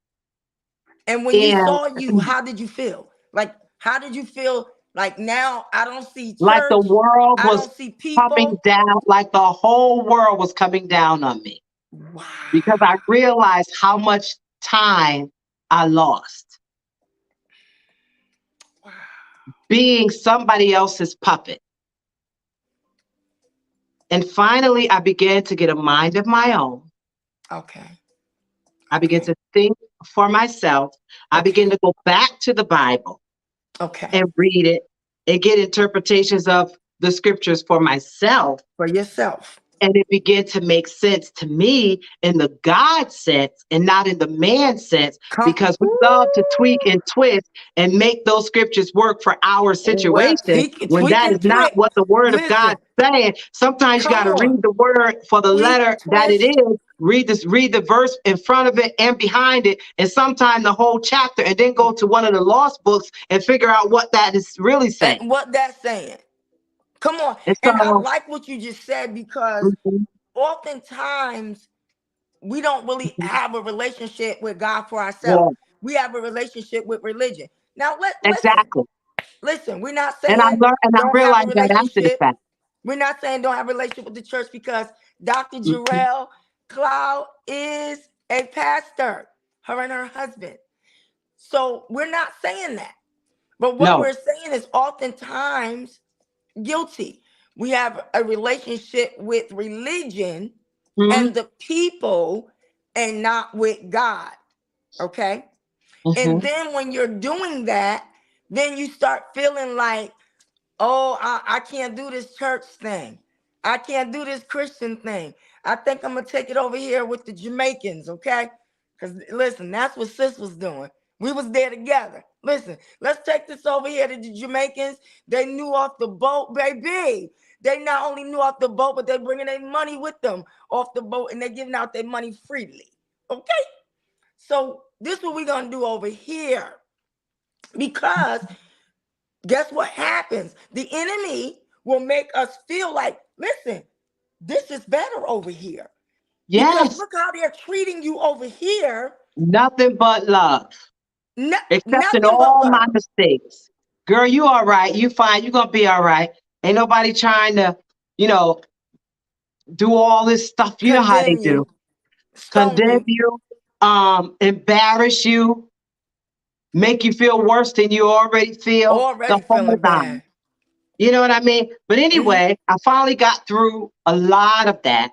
And when you And saw you, how did you feel? Like, how did you feel? Like now I don't see like the church, world I was don't see coming people. down, like the whole world was coming down on me Wow. because I realized how much time I lost Wow. being somebody else's puppet. And finally, I began to get a mind of my own. Okay. I began Okay. to think for myself. I began Okay. to go back to the Bible Okay. and read it and get interpretations of the scriptures for myself. For yourself. And it began to make sense to me in the God sense and not in the man sense, Come. because we love to tweak Ooh. and twist and make those scriptures work for our Well, situation when tweak that is and not twit. what the word of God Listen. is saying. Sometimes you got Come to on. read the word for the Tweak, letter that it twist. is. Read the verse in front of it and behind it, and sometimes the whole chapter, and then go to one of the lost books and figure out what that is really saying. And what that's saying. Come on. And And I so, like what you just said because mhm, oftentimes we don't really mhm, have a relationship with God for yeah, ourselves. We have a relationship with religion. Now listen, exactly. listen. We're not And I saying learned, and I don't have a realized that after the relationship. fact. We're not saying don't have a relationship with the church because Dr. Mhm. Jarrell Cloud is a pastor, her and her husband. So we're not saying that. But what No. we're saying is oftentimes guilty. We have a relationship with religion and Mhm, the people and not with God. Okay. And mhm. then when you're doing that, then you start feeling like, oh, I can't do this church thing. I can't do this Christian thing. I think I'm gonna take it over here with the Jamaicans, okay? Because listen, that's what sis was doing. We was there together. Listen, let's take this over here to the Jamaicans. They knew off the boat, baby. They not only knew off the boat, but they bringing their money with them off the boat, and they giving out their money freely. Okay, so this what we gonna do over here because guess what happens? The enemy will make us feel like, listen, this is better over here. Because Yes, look how they're treating you over here. nothing but love. Accepting Nothing but all my love. mistakes. Girl, you all right. You fine. You gonna be all right. Ain't nobody trying to, you know, do all this stuff. You know how they Condemn do. you, stone Condemn you, you, embarrass you, make you feel worse than you already feel. The already whole feeling nine. bad. You know what I mean? But Mhm. anyway, I finally got through a lot of that.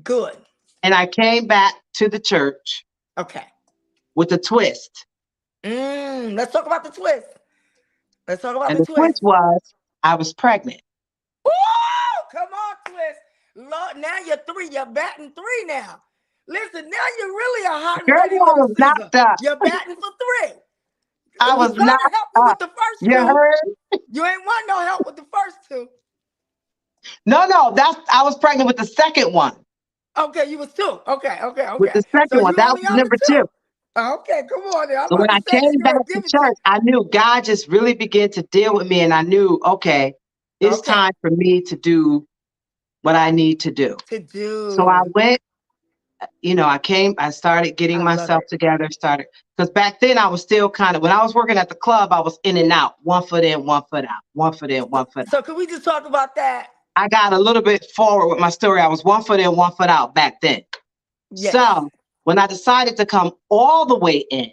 Good. And I came back to the church Okay. with a twist. Let's talk about the twist. Let's talk about And the the twist twist. was I was pregnant. Woo! Come on, twist. Lord, now you're three. You're batting three now. Listen, now you're really a hot and Girl, ready I little was Caesar. knocked up. You're batting for three. I You was trying to knocked help me up. with the first You two. heard? You ain't want no help with the first two. No, no, that's I was pregnant with the second one. Okay, you was two. Okay, okay, With okay. the So second one. you That was only number number two. two. Okay, come on. There. I'm So when about to I say they came back gonna to give it to church, I knew God just really began to deal with me. And I knew, okay, you. it's Okay, time for me to do what I need to do. to So I do. went, I started getting I love myself it. together, because back then I was still kind of, when I was working at the club, I was in and out, 1 foot in, 1 foot out, 1 foot in, So, 1 foot out. so can we just talk about that? I got a little bit forward with my story. I was 1 foot in, 1 foot out back then. Yes. So when I decided to come all the way in,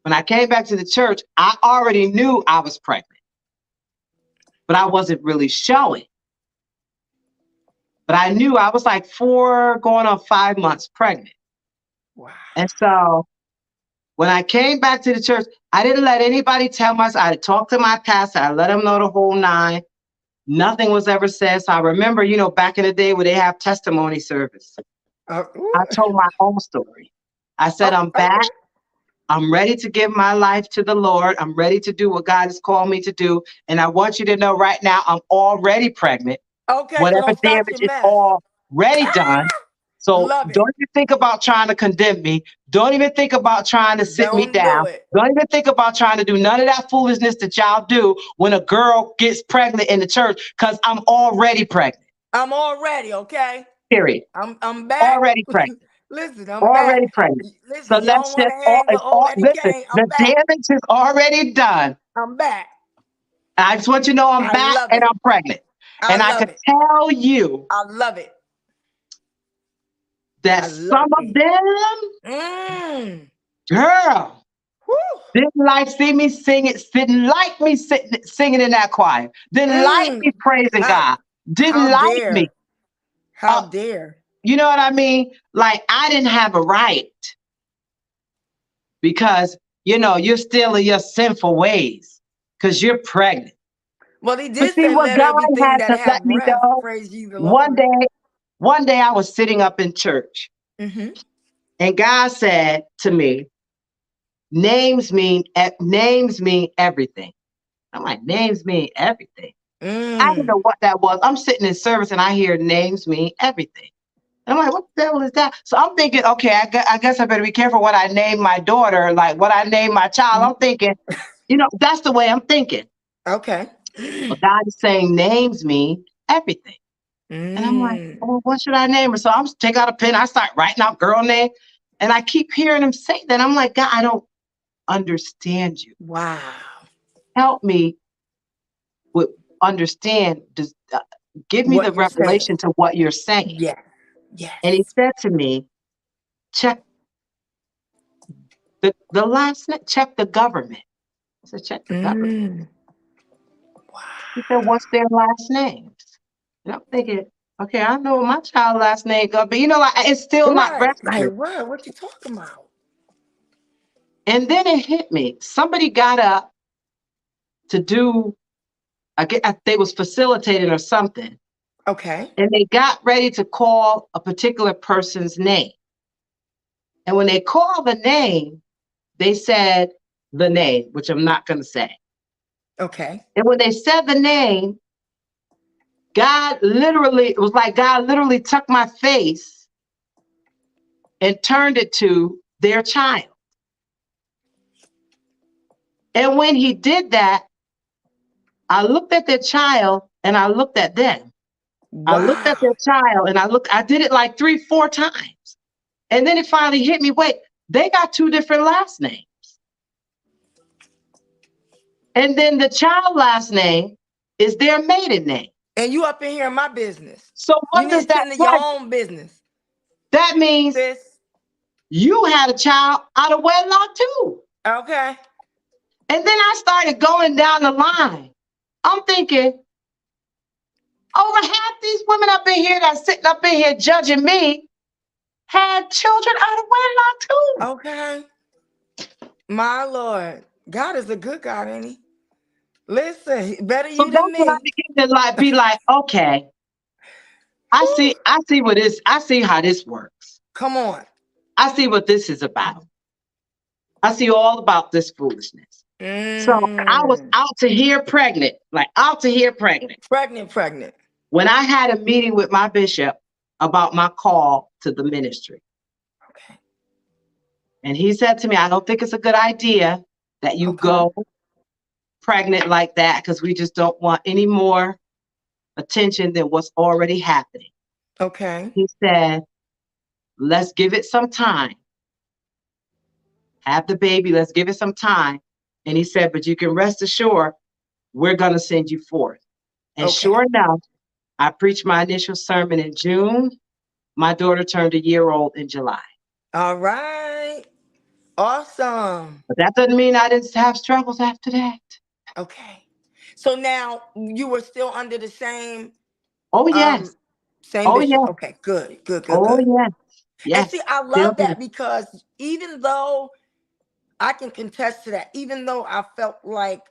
when I came back to the church, I already knew I was pregnant, but I wasn't really showing. But I knew I was like 4 going on 5 months pregnant. Wow. And so when I came back to the church, I didn't let anybody tell my, I talked to my pastor. I let him know the whole nine. Nothing was ever said. So I remember, back in the day where they have testimony service, Ooh. I told my own story. I said, Oh, I'm back. okay. I'm ready to give my life to the Lord. I'm ready to do what God has called me to do. And I want you to know right now, I'm already pregnant. Okay, so Whatever don't start damage your is mess. already done. So Love it. don't even think about trying to condemn me. Don't even think about trying to sit me Don't do down. it. Don't even think about trying to do none of that foolishness that y'all do when a girl gets pregnant in the church, because I'm already pregnant. I'm all ready, okay? Period. I'm back. Already pregnant. Listen, I'm back. Already pregnant. So Listen, you don't let's want just to hang, but oh, Eddie listen, Kane, the I'm back. damage is already done. I'm back. I just want you to know I'm I back love and it. I'm pregnant. I And I love can it. tell you I love it. that I love some of it. them, Mm. girl, Whew. didn't like see me sing it, didn't like me singing in that choir, didn't like Mm. me praising How, God, didn't how like me. dare? How Uh, dare? you know what I mean? Like I didn't have a right because, you're still in your sinful ways because you're pregnant. Well, he But did see say, what let God everything had that to have let me breath know? praise ye the One Lord. day, one day I was sitting up in church Mm-hmm. and God said to me, names mean everything. I'm like, names mean everything. I didn't Mm. know what that was. I'm sitting in service and I hear names mean everything. I'm like, what the devil is that? So I'm thinking, okay, I guess I better be careful what I name my daughter, like what I name my child. I'm thinking, that's the way I'm thinking. Okay. But God is saying names mean everything. And I'm like, Mm. oh, what should I name her? So I'm take out a pen, I start writing out girl name. And I keep hearing him say that. I'm like, God, I don't understand you. Wow. Help me with understand. Give me the What you're saying. revelation to what you're saying. Yes. And he Yes. said to me, check the last name, check the government. I said, check the government. Mm. He said, what's their last names? And I'm thinking, okay, I know what my child last name gonna be. Like it's still not Right. Like registered. what? What you talking about? And then it hit me. Somebody got up to do they was facilitating or something, Okay. and they got ready to call a particular person's name. And when they called the name, they said the name, which I'm not going to say. Okay. And when they said the name, it was like God literally took my face and turned it to their child. And when he did that, I looked at their child and I looked at them. I looked at Wow. their child and I did it like 3, 4 times. And then it finally hit me. Wait, they got 2 different last names. And then the child last name is their maiden name. And you up in here in my business. So You what need does to that tend to your say? own business, That means sis. you had a child out of wedlock too. Okay. And then I started going down the line. I'm thinking, over half these women up in here that's sitting up in here judging me had children out of wedlock too. Okay. My Lord. God is a good God, ain't he? Listen, better So you that's than when I me. began to be like, okay, Whew. I see how this works. Come on. I see what this is about. I see all about this foolishness. So I was Mm. out to here pregnant, like out to here pregnant. Pregnant, pregnant. When I had a meeting with my bishop about my call to the ministry. Okay. And he said to me, I don't think it's a good idea that you Okay. go pregnant like that because we just don't want any more attention than what's already happening. Okay. He said, let's give it some time. Have the baby, let's give it some time. And he said, but you can rest assured, we're going to send you forth. And Okay. sure enough, I preached my initial sermon in June. My daughter turned a year old in July. All right. Awesome. But that doesn't mean I didn't have struggles after that. Okay. So now you were still under the same Oh, yes. um same Oh, bishop. yes. Okay, good, good, good, Oh, good. yes. And see, Yes. I Still love there. that because even though I can contest to that, even though I felt like,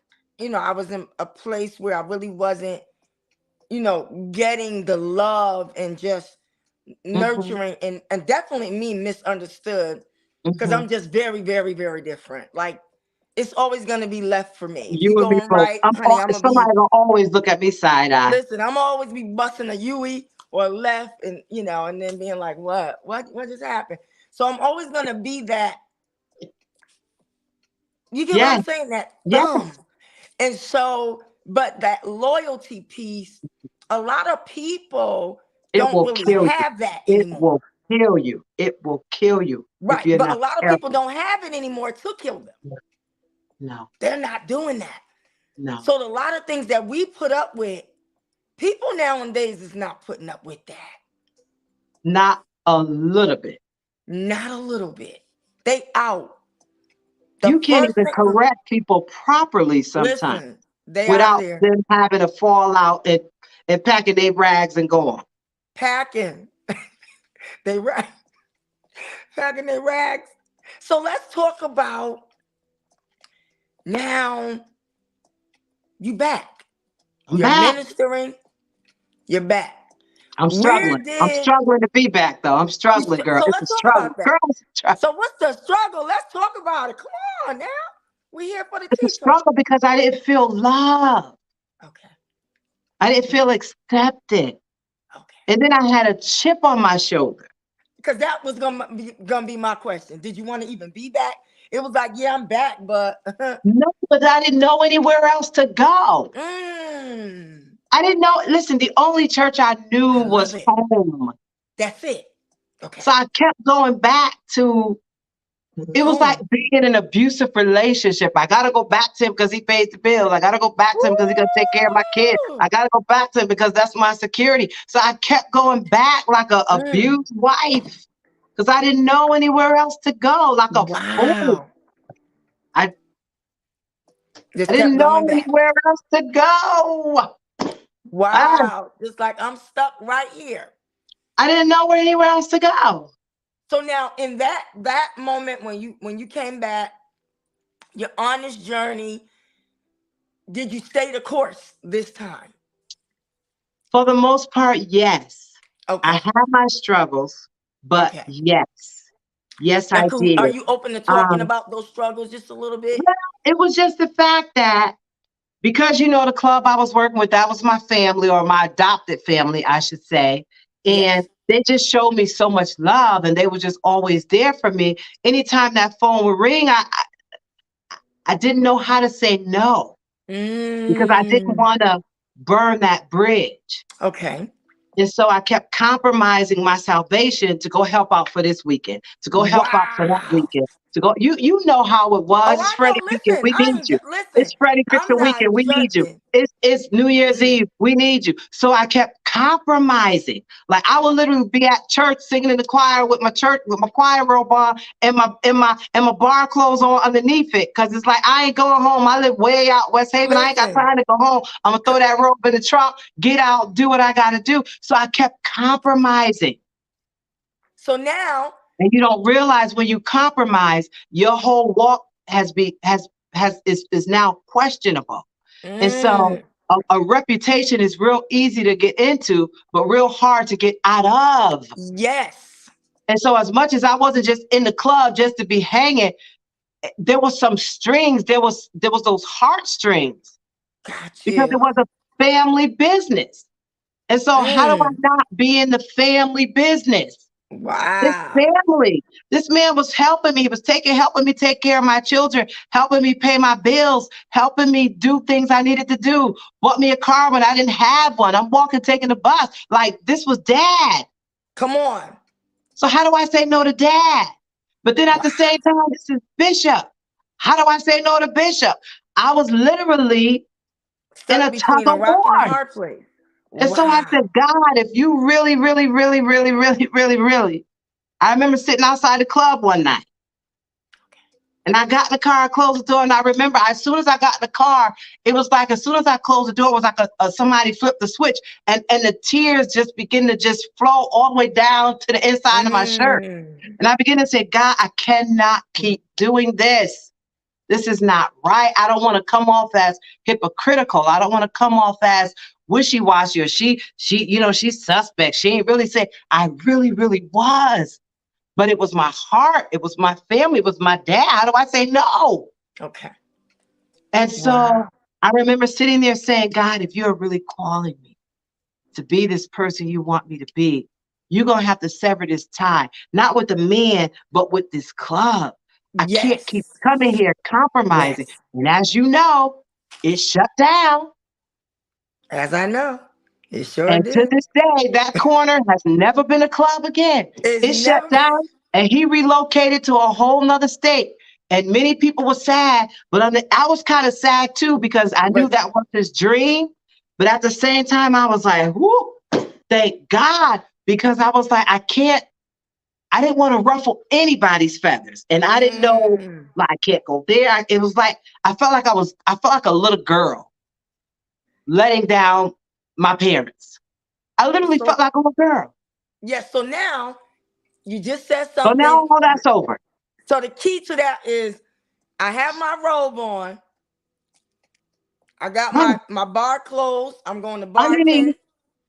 I was in a place where I really wasn't, getting the love and just Mm-hmm. nurturing and definitely me misunderstood because Mm-hmm. I'm just very, very, very different. Like it's always gonna be left for me. If you You and me going both. right, honey, I'm gonna Somebody be gonna always look at me side eye. listen, I'm always be busting a Yui or left and and then being like, what just happened? So I'm always gonna be that, you get what I'm Yes. saying? That Yes. thumb. And so, but that loyalty piece, a lot of people It don't will really kill you. have that It anymore. will kill you. It will kill you if Right. you're But a not lot of people careful. don't have it anymore to kill them. No. They're not doing that. No. So a lot of things that we put up with, people nowadays is not putting up with that. Not a little bit. Not a little bit. They out. The You can't first even thing, correct people properly sometimes listen, they out of without there them having a fallout and packing their rags and going. packing. They right. Packing their rags. So let's talk about now you back. I'm You're back. ministering, you're back. I'm Where struggling. I'm did struggling to be back though. I'm struggling, girl. so It's a let's talk struggle. about that. Girl, it's a struggle. So what's the struggle? Let's talk about it. Come on now. We here for the It's a tea talk. struggle because I didn't feel loved. Okay. I didn't feel accepted. Okay. And then I had a chip on my shoulder. Because that was gonna be my question. Did you want to even be back? It was like, yeah, I'm back, but No, but I didn't know anywhere else to go. mm, I didn't know. Listen, the only church I knew I love was it. home. That's it. Okay. So I kept going back to, it was like Home. being in an abusive relationship. I got to go back to him because he pays the bills. I got to go back to him because he's going to take care of my kid. Woo! I got to go back to him because that's my security. So I kept going back like a Mm. abused wife because I didn't know anywhere else to go, like a fool. Wow. I, I Just didn't kept going know back. anywhere else to go. Ah, Wow. Just like I'm stuck right here. I didn't know anywhere else to go. So now in that moment when you came back, you're on this journey, Did you stay the course this time? For the most part, yes. I Okay. had my struggles, but Okay. yes. Yes, Now, I did. are you open to talking Um, about those struggles just a little bit? well, it was just the fact that because the club I was working with, that was my family or my adopted family, I should say. And Yes. they just showed me so much love and they were just always there for me. Anytime that phone would ring, I didn't know how to say no because I didn't Mm. want to burn that bridge. Okay. And so I kept compromising my salvation to go help out for this weekend, to go help out for that Wow. weekend, to go. You know how it Oh, was. It's I Freddie know. weekend. Listen, We need you. listen. It's Freddie I'm Christian not weekend. We need you. judging. It's New Year's Mm. Eve. We need you. So I kept compromising. Like I would literally be at church singing in the choir with my choir robe on and my bar clothes on underneath it. Cause it's like I ain't going home. I live way out West Haven. I ain't got Listen. time to go home. I'm gonna throw that robe in the trunk, get out, do what I gotta do. So I kept compromising. So now, And you don't realize when you compromise, your whole walk is now questionable. And so mm, a reputation is real easy to get into, but real hard to get out of. yes. And so as much as I wasn't just in the club just to be hanging, there was some strings, there was those heartstrings Got because it you. was a family business. And so how do I Mm, not be in the family business? This wow. family. This man was helping me. He was helping me take care of my children, helping me pay my bills, helping me do things I needed to do. Bought me a car when I didn't have one. I'm walking, taking the bus. Like this was dad. Come on. So how do I say no to dad? But then at Wow. the same time, this is Bishop. How do I say no to Bishop? I was literally in Stuck a tug between a of rock and a war. hard place. And so I Wow. said, God, if you really, really, really, really, really, really, really, I remember sitting outside the club one night. And I got in the car, I closed the door, and I remember as soon as I got in the car, it was like as soon as I closed the door, it was like somebody flipped the switch, and the tears just begin to just flow all the way down to the inside of my shirt. Mm, And I began to say, God, I cannot keep doing this. This is not right. I don't want to come off as hypocritical. I don't want to come off as wishy-washy or she's suspect. She ain't really saying. I really, really was. But it was my heart. It was my family. It was my dad. How do I say no? okay. And so Wow. I remember sitting there saying, God, if you're really calling me to be this person you want me to be, you're going to have to sever this tie, not with the men, but with this club. I can't keep Yes. coming here compromising. Yes. And as you know, it shut down. As I know. It sure And to did. this day, that corner has never been a club again. It's It shut never. down and he relocated to a whole nother state. And many people were sad, but I was kind of sad too because I knew But that was his dream. But at the same time, I was like, whoo, thank God, because I was like, I didn't want to ruffle anybody's feathers. And I didn't know, mm, like, I can't go there. It was like, I felt like a little girl letting down my parents. I literally so felt like a little girl. yes, so now you just said So now something. all that's over. So the key to that is I have my robe on. I got Huh. my bar clothes. I'm going to bartend Underneath.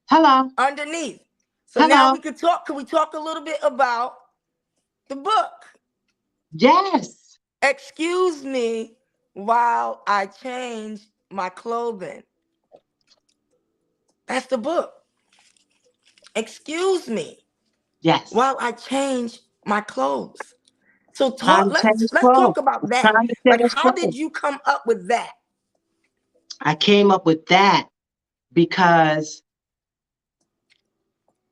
Hello. underneath. So now Hello. we could talk. Can we talk a little bit about the book? Yes. Excuse me while I change my clothing. That's the book. Excuse me Yes. while I change my clothes. So Time talk. to change Let's clothes. talk about It's that. time to Like, change how did clothes. you come up with that? I came up with that because,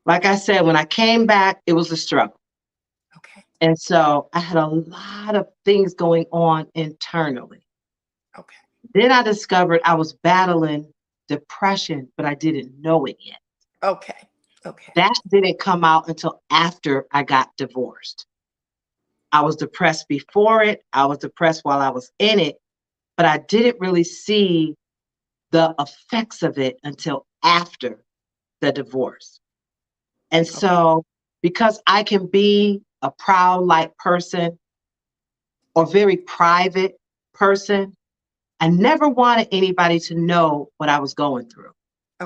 like I said, when I came back, it was a struggle. Okay. And so I had a lot of things going on internally. Okay. Then I discovered I was battling depression, but I didn't know it yet. Okay. Okay. That didn't come out until after I got divorced. I was depressed before it, I was depressed while I was in it, but I didn't really see the effects of it until after the divorce. And Okay. so, because I can be a proud like person or very private person, I never wanted anybody to know what I was going through.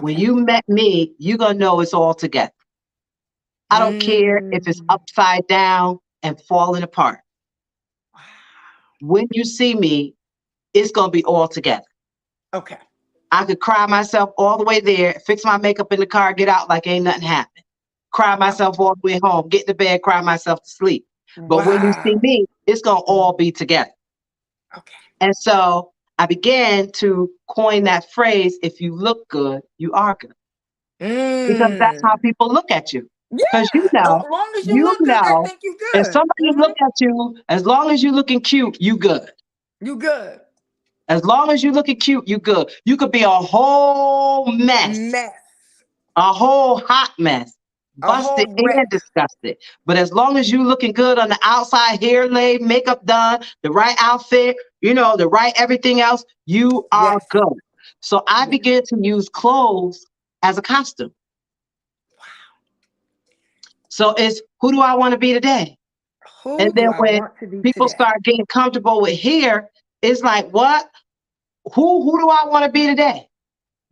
When Okay. you met me, you're going to know it's all together. I don't care if it's Mm. upside down and falling apart. Wow. When you see me, it's going to be all together. Okay. I could cry myself all the way there, fix my makeup in the car, get out like ain't nothing happened. Cry myself all the way home, get to bed, cry myself to sleep. But when you see Wow. me, it's going to all be together. Okay. And so I began to coin that phrase, if you look good, you are good. Because that's how Mm. people look at you. Because Yeah. As long as you look good, they think you if good. somebody look at you, as long as you looking cute, you good. You good. As long as you looking cute, you good. You could be a whole mess, Mess. a whole hot mess, A busted whole and wreck. disgusted. But as long as you looking good on the outside, hair laid, makeup done, the right outfit, the right everything else, you are Yes. good. So I Yes. began to use clothes as a costume. So it's who do I want to be today? And Who then do I when want to be people today? start getting comfortable with hair, it's like, what? Who do I want to be today?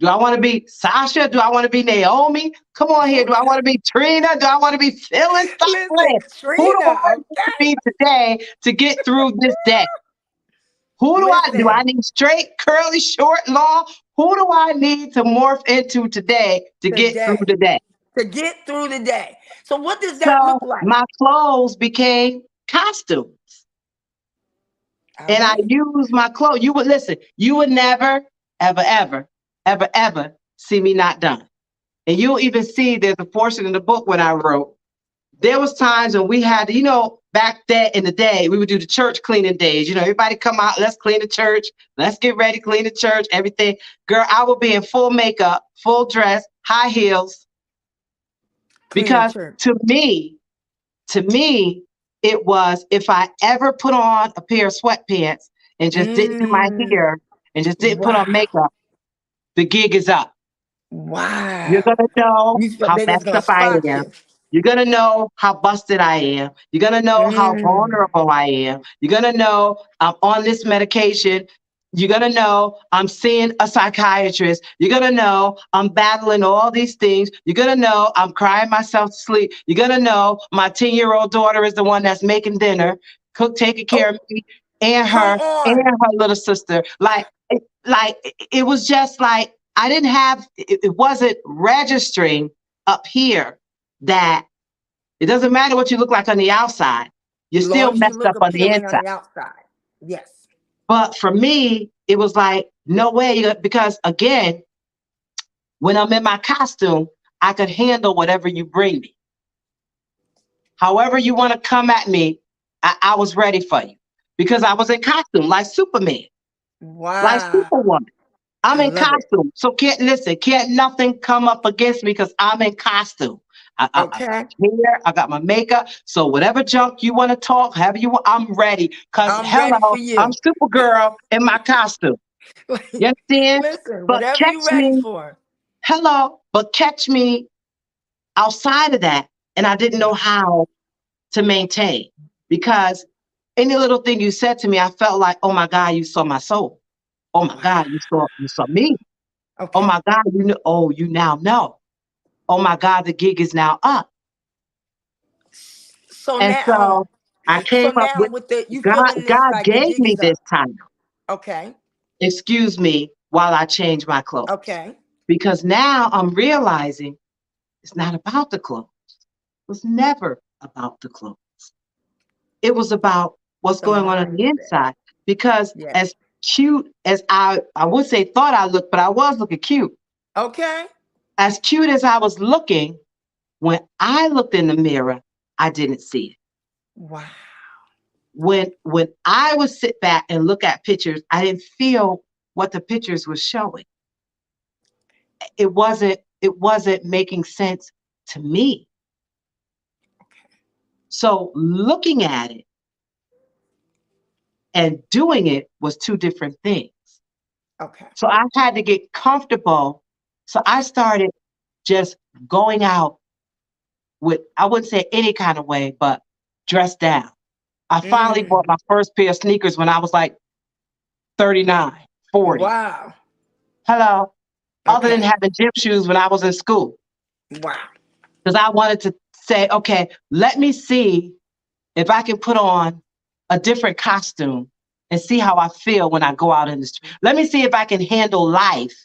Do I want to be Sasha? Do I want to be Naomi? Come on here. Who? Do I want to be Trina? Do I want to be Phyllis? Stop Listen, playing. Who do Trina. I need to Okay. be today to get through this day? Who do I Listen. need straight, curly, short, long? Who do I need to morph into today to get through Today. the day? To get through the day. So what does that So look like? my clothes became costumes. All And I right. use my clothes. You would listen, you would never, ever, ever, ever, ever see me not done. And you'll even see there's a portion in the book when I wrote. There was times when we had, back then in the day, we would do the church cleaning days. Everybody come out, let's clean the church, let's get ready, clean the church, everything. Girl, I would be in full makeup, full dress, high heels, Clean the because church. to me, it was if I ever put on a pair of sweatpants and just didn't do my Mm. hair and just didn't put on Wow. makeup, the gig is up. You're Wow. gonna know how They just messed gonna up I spot am. you. You're gonna know how busted I am. You're gonna know how Mm. vulnerable I am. You're gonna know I'm on this medication. You're gonna know I'm seeing a psychiatrist. You're gonna know I'm battling all these things. You're gonna know I'm crying myself to sleep. You're gonna know my 10-year-old daughter is the one that's making dinner, taking care Oh, of me and come her and on. her little sister. It was just like I didn't have it wasn't registering up here that it doesn't matter what you look like on the outside, you're still Long as you messed look up on the appealing on inside. the outside. Yes. But for me, it was like, no way, because again, when I'm in my costume, I could handle whatever you bring me. However you want to come at me, I was ready for you because I was in costume like Superman, like Wow. Superwoman. I'm I in love it. costume. So can't nothing come up against me because I'm in costume. I got Okay. hair, I got my makeup. So whatever junk you want to talk, however you want, I'm ready. Cause I'm ready hello, for I'm you. Supergirl in my costume. You understand? Listen, But whatever catch you ready me, for. hello, but catch me outside of that. And I didn't know how to maintain because any little thing you said to me, I felt like, oh my God, you saw my soul. Oh my Wow. God, you saw me. Oh Okay. my God, you now know. Oh my God, the gig is now up. So And now, so I came up with with the you God, feeling this God like the gave gig me is this up. time. Okay. Excuse me while I change my clothes. Okay. Because now I'm realizing it's not about the clothes. It was never about the clothes. It was about what's The going on the mindset. inside. Because Yes. as cute as I would say thought I looked, but I was looking cute. Okay. As cute as I was looking, when I looked in the mirror, I didn't see it. Wow. When I would sit back and look at pictures, I didn't feel what the pictures were showing. It wasn't making sense to me. So looking at it and doing it was two different things. Okay. So I had to get comfortable. So I started just going out with, I wouldn't say any kind of way, but dressed down. I finally bought Mm. my first pair of sneakers when I was like 39. 40. Wow. Hello. Other than Okay. having gym shoes when I was in school. Wow. Because I wanted to say, okay, let me see if I can put on a different costume and see how I feel when I go out in the street. Let me see if I can handle life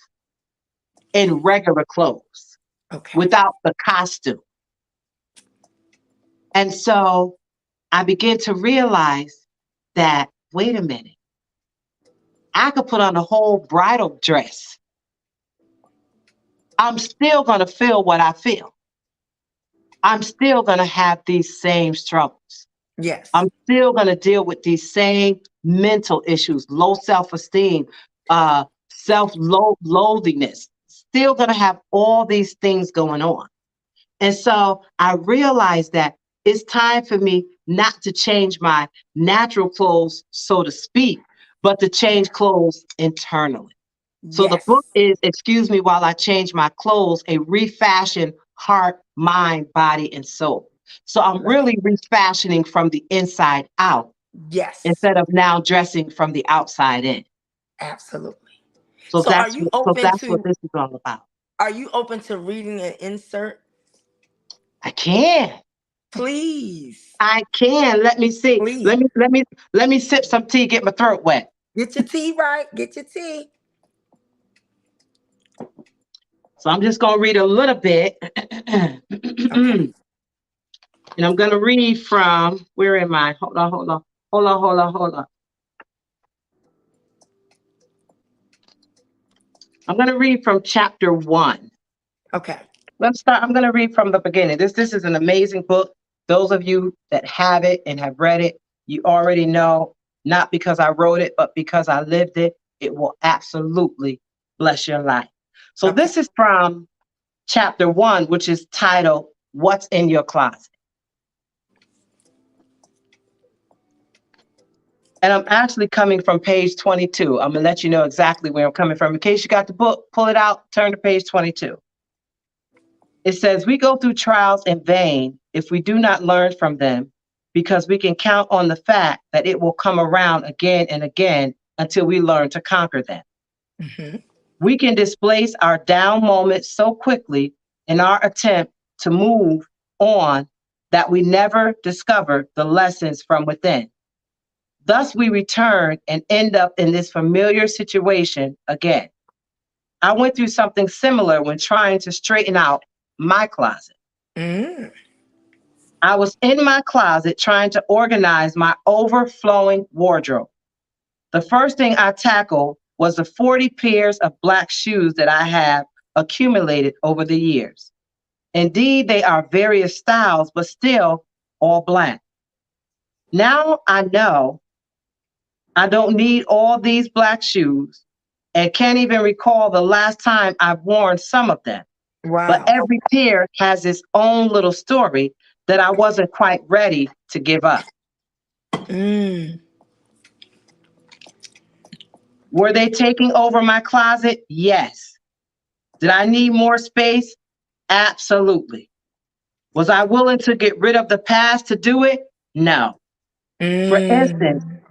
in regular clothes Okay. without the costume. And so I began to realize that, wait a minute, I could put on a whole bridal dress. I'm still going to feel what I feel. I'm still going to have these same struggles. Yes. I'm still going to deal with these same mental issues, low self esteem, self loathingness. Still going to have all these things going on. And so I realized that it's time for me not to change my natural clothes, so to speak, but to change clothes internally. So the book Yes. is, excuse me, while I change my clothes, a refashion heart, mind, body, and soul. So I'm Love it. really refashioning from the inside out Yes. instead of now dressing from the outside in. Absolutely. So So that's what so that's what this is all about. are you open to reading an insert? I can. Please. I can. Let me see. Please. Let me sip some tea, get my throat wet. Get your tea right. Get your tea. So I'm just gonna read a little bit. Okay. And I'm gonna read from where am I? Hold on. I'm gonna read from chapter 1. Okay. Let's start. I'm gonna read from the beginning. This is an amazing book. Those of you that have it and have read it, you already know, not because I wrote it, but because I lived it, it will absolutely bless your life. So Okay. this is from chapter 1, which is titled What's in Your Closet? And I'm actually coming from page 22. I'm going to let you know exactly where I'm coming from. In case you got the book, pull it out, turn to page 22. It says, we go through trials in vain if we do not learn from them, because we can count on the fact that it will come around again and again until we learn to conquer them. Hmm. We can displace our down moments so quickly in our attempt to move on that we never discover the lessons from within. Thus, we return and end up in this familiar situation again. I went through something similar when trying to straighten out my closet. Mm. I was in my closet trying to organize my overflowing wardrobe. The first thing I tackled was the 40 pairs of black shoes that I have accumulated over the years. Indeed, they are various styles, but still all black. Now I know I don't need all these black shoes and can't even recall the last time I've worn some of them. But Wow. every pair has its own little story that I wasn't quite ready to give up. Mm. Were they taking over my closet? Yes. Did I need more space? Absolutely. Was I willing to get rid of the past to do it? No. For instance, Mm.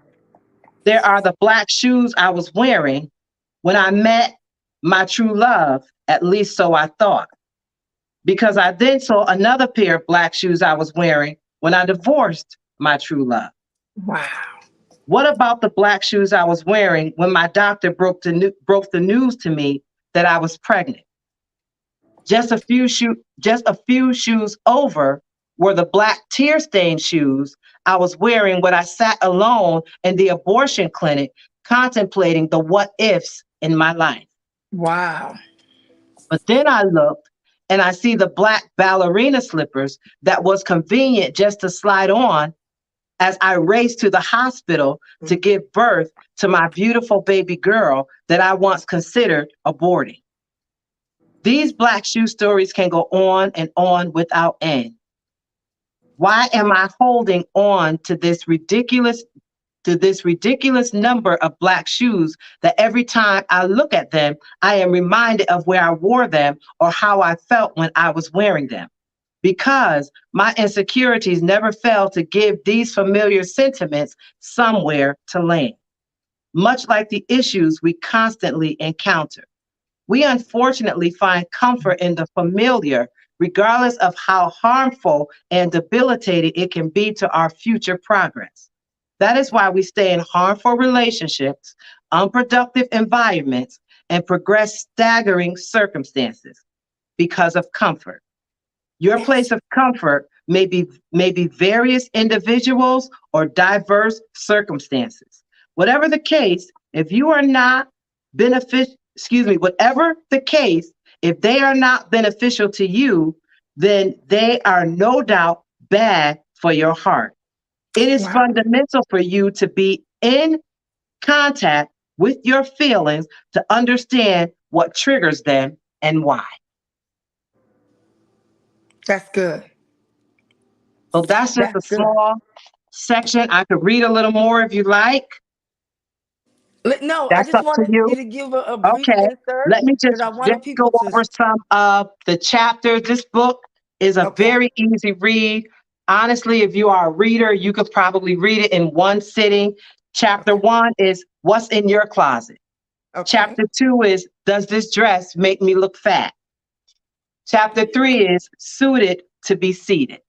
there are the black shoes I was wearing when I met my true love, at least so I thought, because I then saw another pair of black shoes I was wearing when I divorced my true love. Wow. What about the black shoes I was wearing when my doctor broke the news to me that I was pregnant? Just a few shoes over were the black tear-stained shoes I was wearing when I sat alone in the abortion clinic contemplating the what ifs in my life. Wow. But then I looked and I see the black ballerina slippers that was convenient just to slide on as I raced to the hospital to give birth to my beautiful baby girl that I once considered aborting. These black shoe stories can go on and on without end. Why am I holding on to this ridiculous number of black shoes that every time I look at them, I am reminded of where I wore them or how I felt when I was wearing them? Because my insecurities never fail to give these familiar sentiments somewhere to land. much like the issues we constantly encounter. We unfortunately find comfort in the familiar, regardless of how harmful and debilitating it can be to our future progress. That is why we stay in harmful relationships, unproductive environments, and progress staggering circumstances because of comfort. Your place Yes. of comfort may be various individuals or diverse circumstances. Whatever the case, if you are not whatever the case, if they are not beneficial to you, then they are no doubt bad for your heart. It is Wow. fundamental for you to be in contact with your feelings to understand what triggers them and why. That's good. So that's just a That's good. small section. I could read a little more if you like. No, I That's just up to wanted you. you to give a brief Okay. insert Let me because just I wanted go people to. over some of the chapters. This book is a Okay. very easy read. Honestly, if you are a reader, you could probably read it in one sitting. Chapter Okay. one is what's in your closet. Okay. Chapter two is does this dress make me look fat? Chapter three is suited to be seated.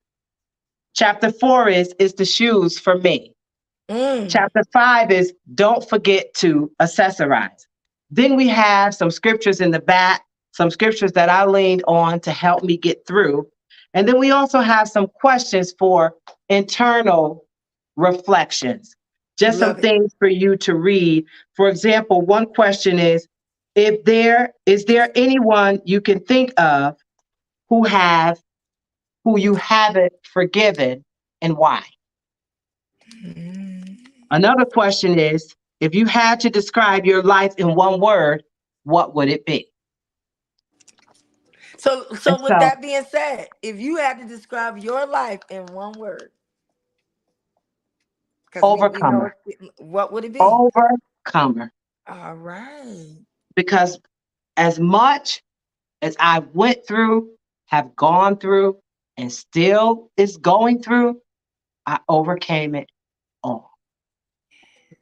Chapter four is the shoes for me. Mm. Chapter five is don't forget to accessorize. Then we have some scriptures in the back, some scriptures that I leaned on to help me get through. And then we also have some questions for internal reflections, just some Love it. things for you to read. For example, one question is if there is there anyone you can think of who have who you haven't forgiven and why? Mm. Another question is if you had to describe your life in one word, what would it be? And So with so, that being said, if you had to describe your life in one word, because we know overcomer, what would it be? overcomer. All right. Because as much as I went through, have gone through, and still is going through, I overcame it all So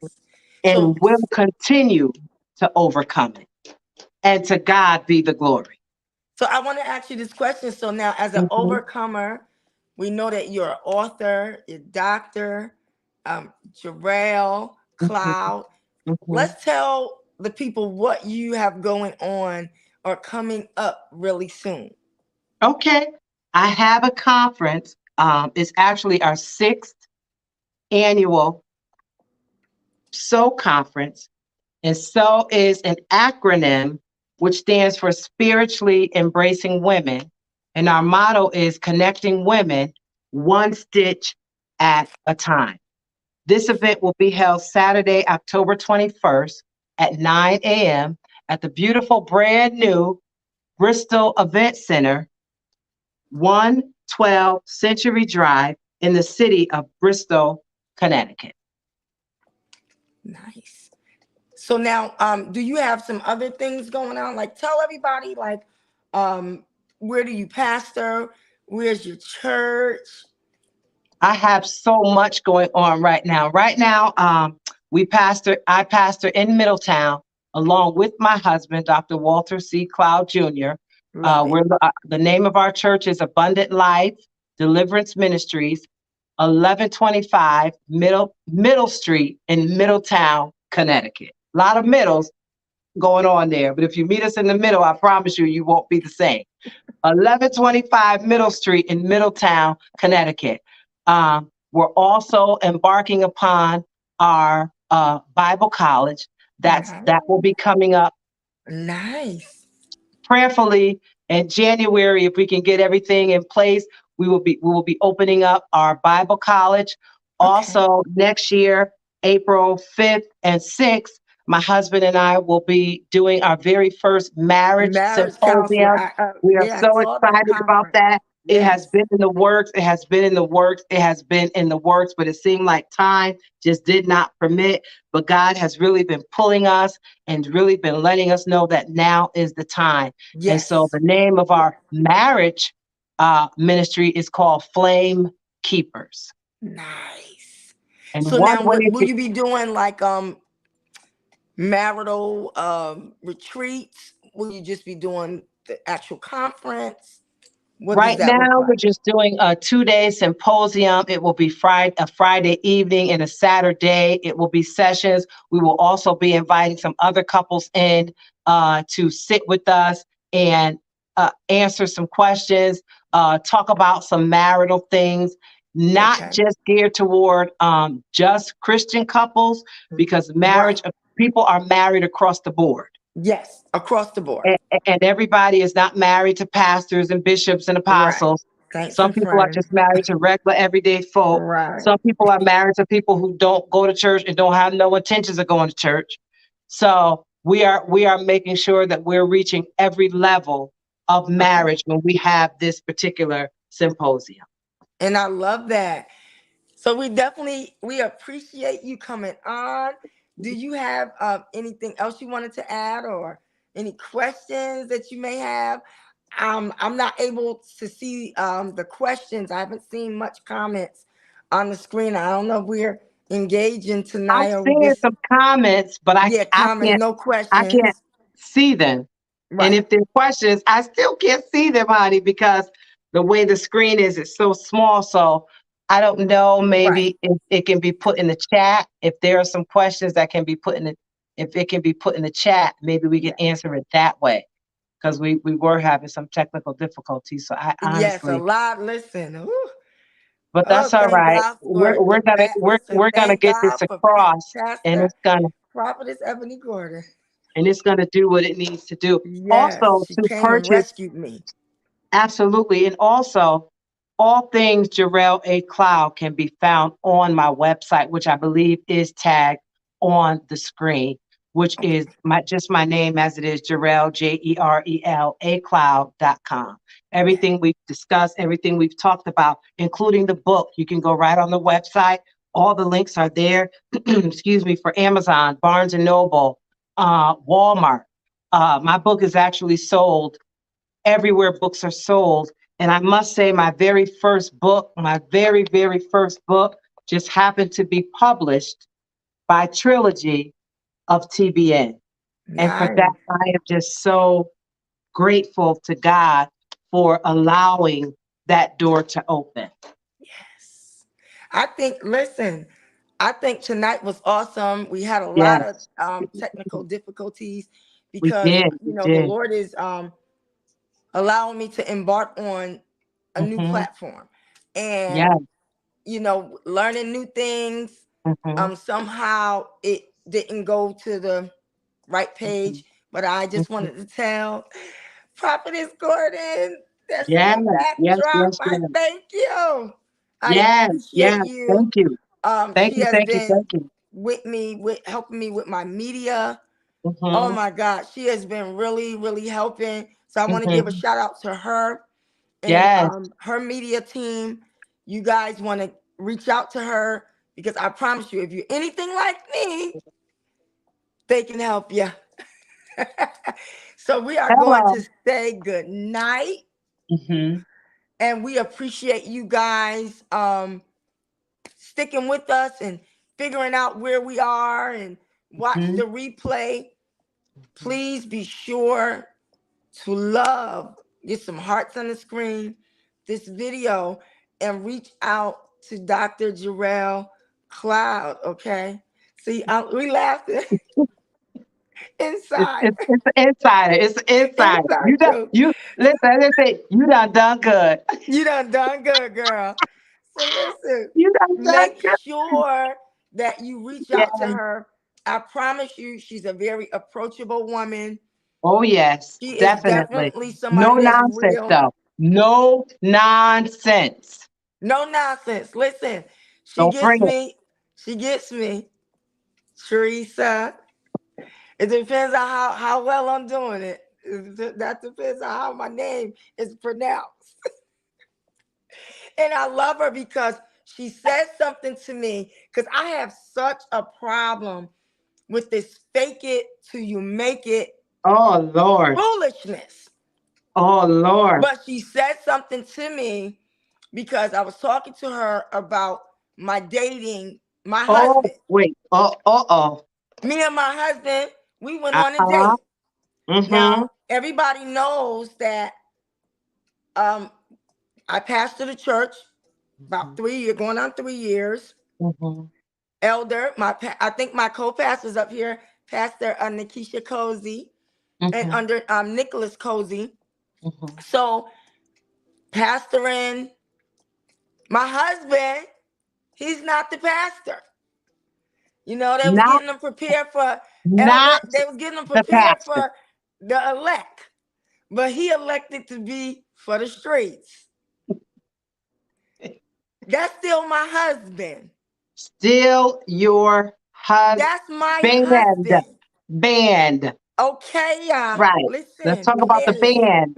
and will continue to overcome it. And to God be the glory. so I want to ask you this question. So now, as an Mhm, overcomer, we know that you're an author, a doctor, Jarrell, mhm, Cloud. mhm. Let's tell the people what you have going on or coming up really soon. Okay. I have a conference. It's actually our sixth annual SO conference. And SO is an acronym which stands for Spiritually Embracing Women. And our motto is connecting women one stitch at a time. This event will be held Saturday, October 21st at 9 a.m. at the beautiful brand new Bristol Event Center, 112 Century Drive in the city of Bristol, Connecticut. Nice. So now, do you have some other things going on? Like, tell everybody, like, um, where do you pastor? Where's your church? I have so much going on right now. Right now, I pastor in Middletown along with my husband, Dr. Walter C. Cloud Jr. Love it. The name of our church is Abundant Life Deliverance Ministries, 1125 Middle Street in Middletown, Connecticut. A lot of middles going on there, but if you meet us in the middle, I promise you, you won't be the same. 1125 Middle Street in Middletown, Connecticut. We're also embarking upon our Bible college. Uh-huh. That will be coming up Nice. prayerfully in January. If we can get everything in place, we will be opening up our Bible college. Okay. Also next year, April 5th and 6th, my husband and I will be doing our very first marriage Marriage counselor. symposium. We are Yeah, I so saw that excited about conference. that. It has Yes. been in the works. It has been in the works. It has been in the works, but it seemed like time just did not permit. But God has really been pulling us and really been letting us know that now is the time. And so Yes. the name of Yeah. our marriage ministry is called Flame Keepers. Nice. And So one now, way, will you be doing like marital retreats? Will you just be doing the actual conference? What does Right that look now, we're like? just doing a 2 day symposium. It will be a Friday evening and a Saturday. It will be sessions. We will also be inviting some other couples in to sit with us and answer some questions, talk about some marital things, not Okay. just geared toward just Christian couples, because Right. people are married across the board. Yes, across the board. And everybody is not married to pastors and bishops and Right. apostles. Saints Some and people are friends. just married to regular everyday folk. Right. Some people are married to people who don't go to church and don't have no intentions of going to church. So we are making sure that we're reaching every level of Okay. marriage when we have this particular symposium. And I love that. So we appreciate you coming on. Do you have anything else you wanted to add, or any questions that you may have? I'm not able to see the questions. I haven't seen much comments on the screen. I don't know if we're engaging I'm tonight or we seeing just, some comments, but yeah, comments, no I can't questions. see them. And Right, if there are questions, I still can't see them, honey, because the way the screen is, it's so small. So I don't know. right, Maybe if it can be put in the chat. If there are some questions that can be put in the, if it can be put in the chat, maybe we can yeah. answer it that way. Because we were having some technical difficulties. So I Yes, a honestly, lot. Listen. Ooh. but Oh, that's all thank right. God for We're the gonna listen, we're gonna thank get God this for across, and Pastor Prophetess Ebony Gordon. it's gonna do what it needs to do. Yes, Also, she to came and purchase. rescued me. Absolutely. And also, all things Jarrell A. Cloud can be found on my website, which I believe is tagged on the screen, which Okay. is my name as it is, Jarrell, Jerel, A Cloud.com. Everything we've discussed, everything we've talked about, including the book, you can go right on the website. All the links are there. Excuse me, for Amazon, Barnes and Noble, Walmart. My book is actually sold everywhere books are sold. And I must say, my very first book, just happened to be published by Trilogy of TBN. And for that, Nice. I am just so grateful to God for allowing that door to open. Yes. Listen, I think tonight was awesome. We had a lot of Yes, technical difficulties we because, did. We the did. Lord is allowing me to embark on a new Hmm. platform. And, Yes. learning new things. Hmm. Somehow it didn't go to the right Hmm. page, but I just wanted to tell Prophetess Gordon that's in Yes. the Yes. backdrop. Yes. I Yes. thank you. I Yes. appreciate Yes. you. Thank you. Thank She you. has Thank you. been Thank you. with me, with helping me with my media. Oh Hmm. my God, she has been really, really helping. So I want to give a Hmm. shout out to her and Yes. her media team. You guys want to reach out to her because I promise you, if you're anything like me, they can help you. So we are going Hello. to say good night, Hmm. and we appreciate you guys sticking with us and figuring out where we are and watch Hmm. the replay. Please be sure to love, get some hearts on the screen, this video, and reach out to Dr. Jarrell Cloud, okay? See, we laughing inside, It's an insider. It's an insider. inside joke. You listen. They say you done good. You done good, girl. So listen, You done make good. sure that you reach Yeah. out to her. I promise you, she's a very approachable woman. Oh yes, She is definitely. definitely No somebody that's nonsense real. though. No nonsense. No nonsense. Listen, she Don't gets bring it. me. She gets me. Teresa. It depends on how well I'm doing it. That depends on how my name is pronounced. And I love her because she says something to me because I have such a problem with this fake it till you make it Oh Lord. foolishness. Oh Lord. But she said something to me because I was talking to her about my dating my Oh husband. wait. Oh. Me and my husband, we went on a Uh-huh. date. Mm-hmm. Now, everybody knows that um, I pastored the church about 3 years, going on 3 years. Mm-hmm. Elder, I think my co-pastors up here, Pastor Nikisha Cozy and Mm-hmm. under Nicholas Cozy. Mm-hmm. So, pastoring my husband, he's not the pastor. They was Not getting them prepared for elder. not They was getting them the prepared pastor. for the elect, but he elected to be for the streets. That's still my husband. Still your husband. That's my husband. Band. Okay, y'all. Right. Let's Listen, talk about the listen. band.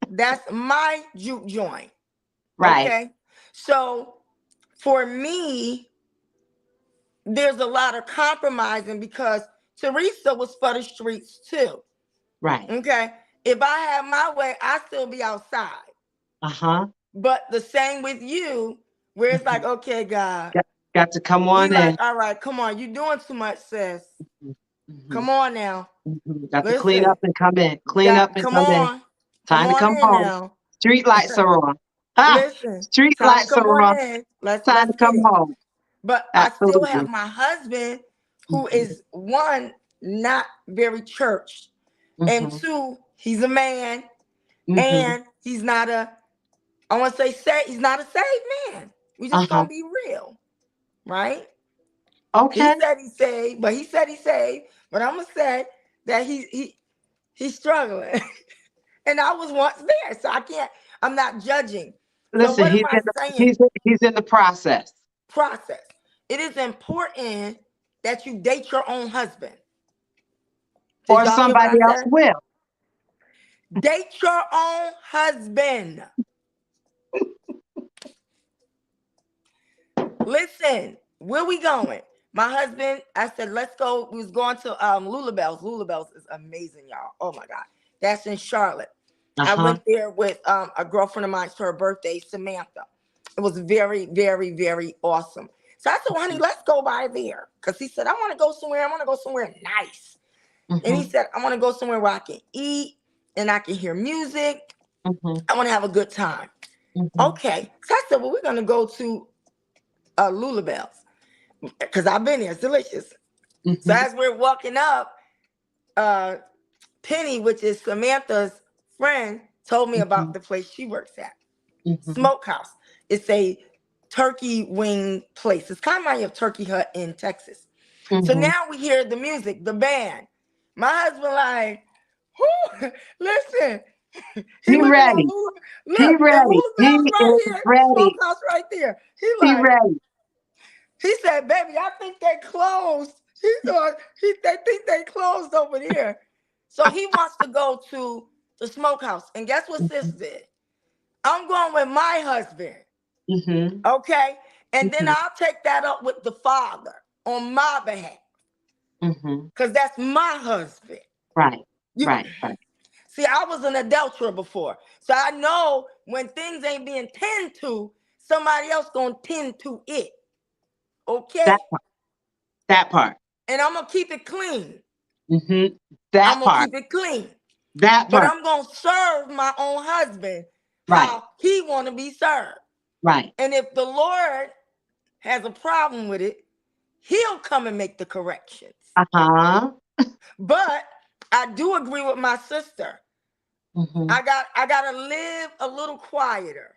That's my juke joint. Right. Okay. So for me, there's a lot of compromising because Theresa was for the streets too. Right. Okay. If I had my way, I'd still be outside. Uh-huh. But the same with you, where it's like, Mhm. okay, God, Got to come he on like, in. all right, come on, you doing too much, sis. Mm-hmm. Come on now. Got to clean Listen, up and come in. Clean up got and come come in. on. Come Time to on come in home. now. Street lights are on. Ah, Listen, street time to lights come are on on. in. Let's Time let's to get come it. home. But I still have Absolutely. my husband, who Mm-hmm. is one, not very church, and Mm-hmm. two, he's a man, Mm-hmm. and he's not a. I want to say he's not a saved man. We just Uh-huh. gonna be real, right? He Okay. said he saved, but he said he saved. But I'm gonna say that he's struggling, and I was once there, so I can't. I'm not judging. So Listen, what am he's I in the saying? he's in the process. Process. It is important that you date your own husband. Did Or y'all hear what I somebody else said? will. Date your own husband. Listen, where we going? My husband, I said, let's go. We was going to Lulabelle's. Lulabelle's is amazing, y'all. Oh my God. That's in Charlotte. I Uh-huh. went there with a girlfriend of mine for her birthday, Samantha. It was very, very, very awesome. So I said, well, honey, let's go by there. Because he said, I want to go somewhere. I want to go somewhere nice. And he Mm-hmm. said, I want to go somewhere where I can eat and I can hear music. Mm-hmm. I want to have a good time. Mm-hmm. Okay. So I said, well, we're going to go to Lulabelle's because I've been there. It's delicious. So Mm-hmm. as we're walking up, uh, Penny, which is Samantha's friend, told me Mm-hmm. about the place she works at, Mm-hmm. Smokehouse. It's a turkey wing place. It's kind of like a turkey hut in Texas. So Mm-hmm. now we hear the music, the band. My husband like, whoo, listen. He He looking at ready. Lula. He Look, the ready. Lula He Bells right is here, ready. Smokehouse right there. He He like, ready. he said, baby, I think they closed. He thought they think they closed over there. So he wants to go to the Smokehouse. And guess what sis did? I'm going with my husband. Mm-hmm. Okay. And then Mm-hmm. I'll take that up with the father on my behalf. Mm-hmm. Because that's my husband. Right. You Right. Right. see, I was an adulterer before. So I know when things ain't being tended to, somebody else gonna tend to it. Okay? That part. That part. And I'm gonna keep it clean. Mm-hmm. I'm That gonna part. keep it clean. That But part. I'm gonna serve my own husband Right. how he wanna be served. Right. And if the Lord has a problem with it, he'll come and make the corrections. Uh-huh. But I do agree with my sister. Mm-hmm. I gotta live a little quieter.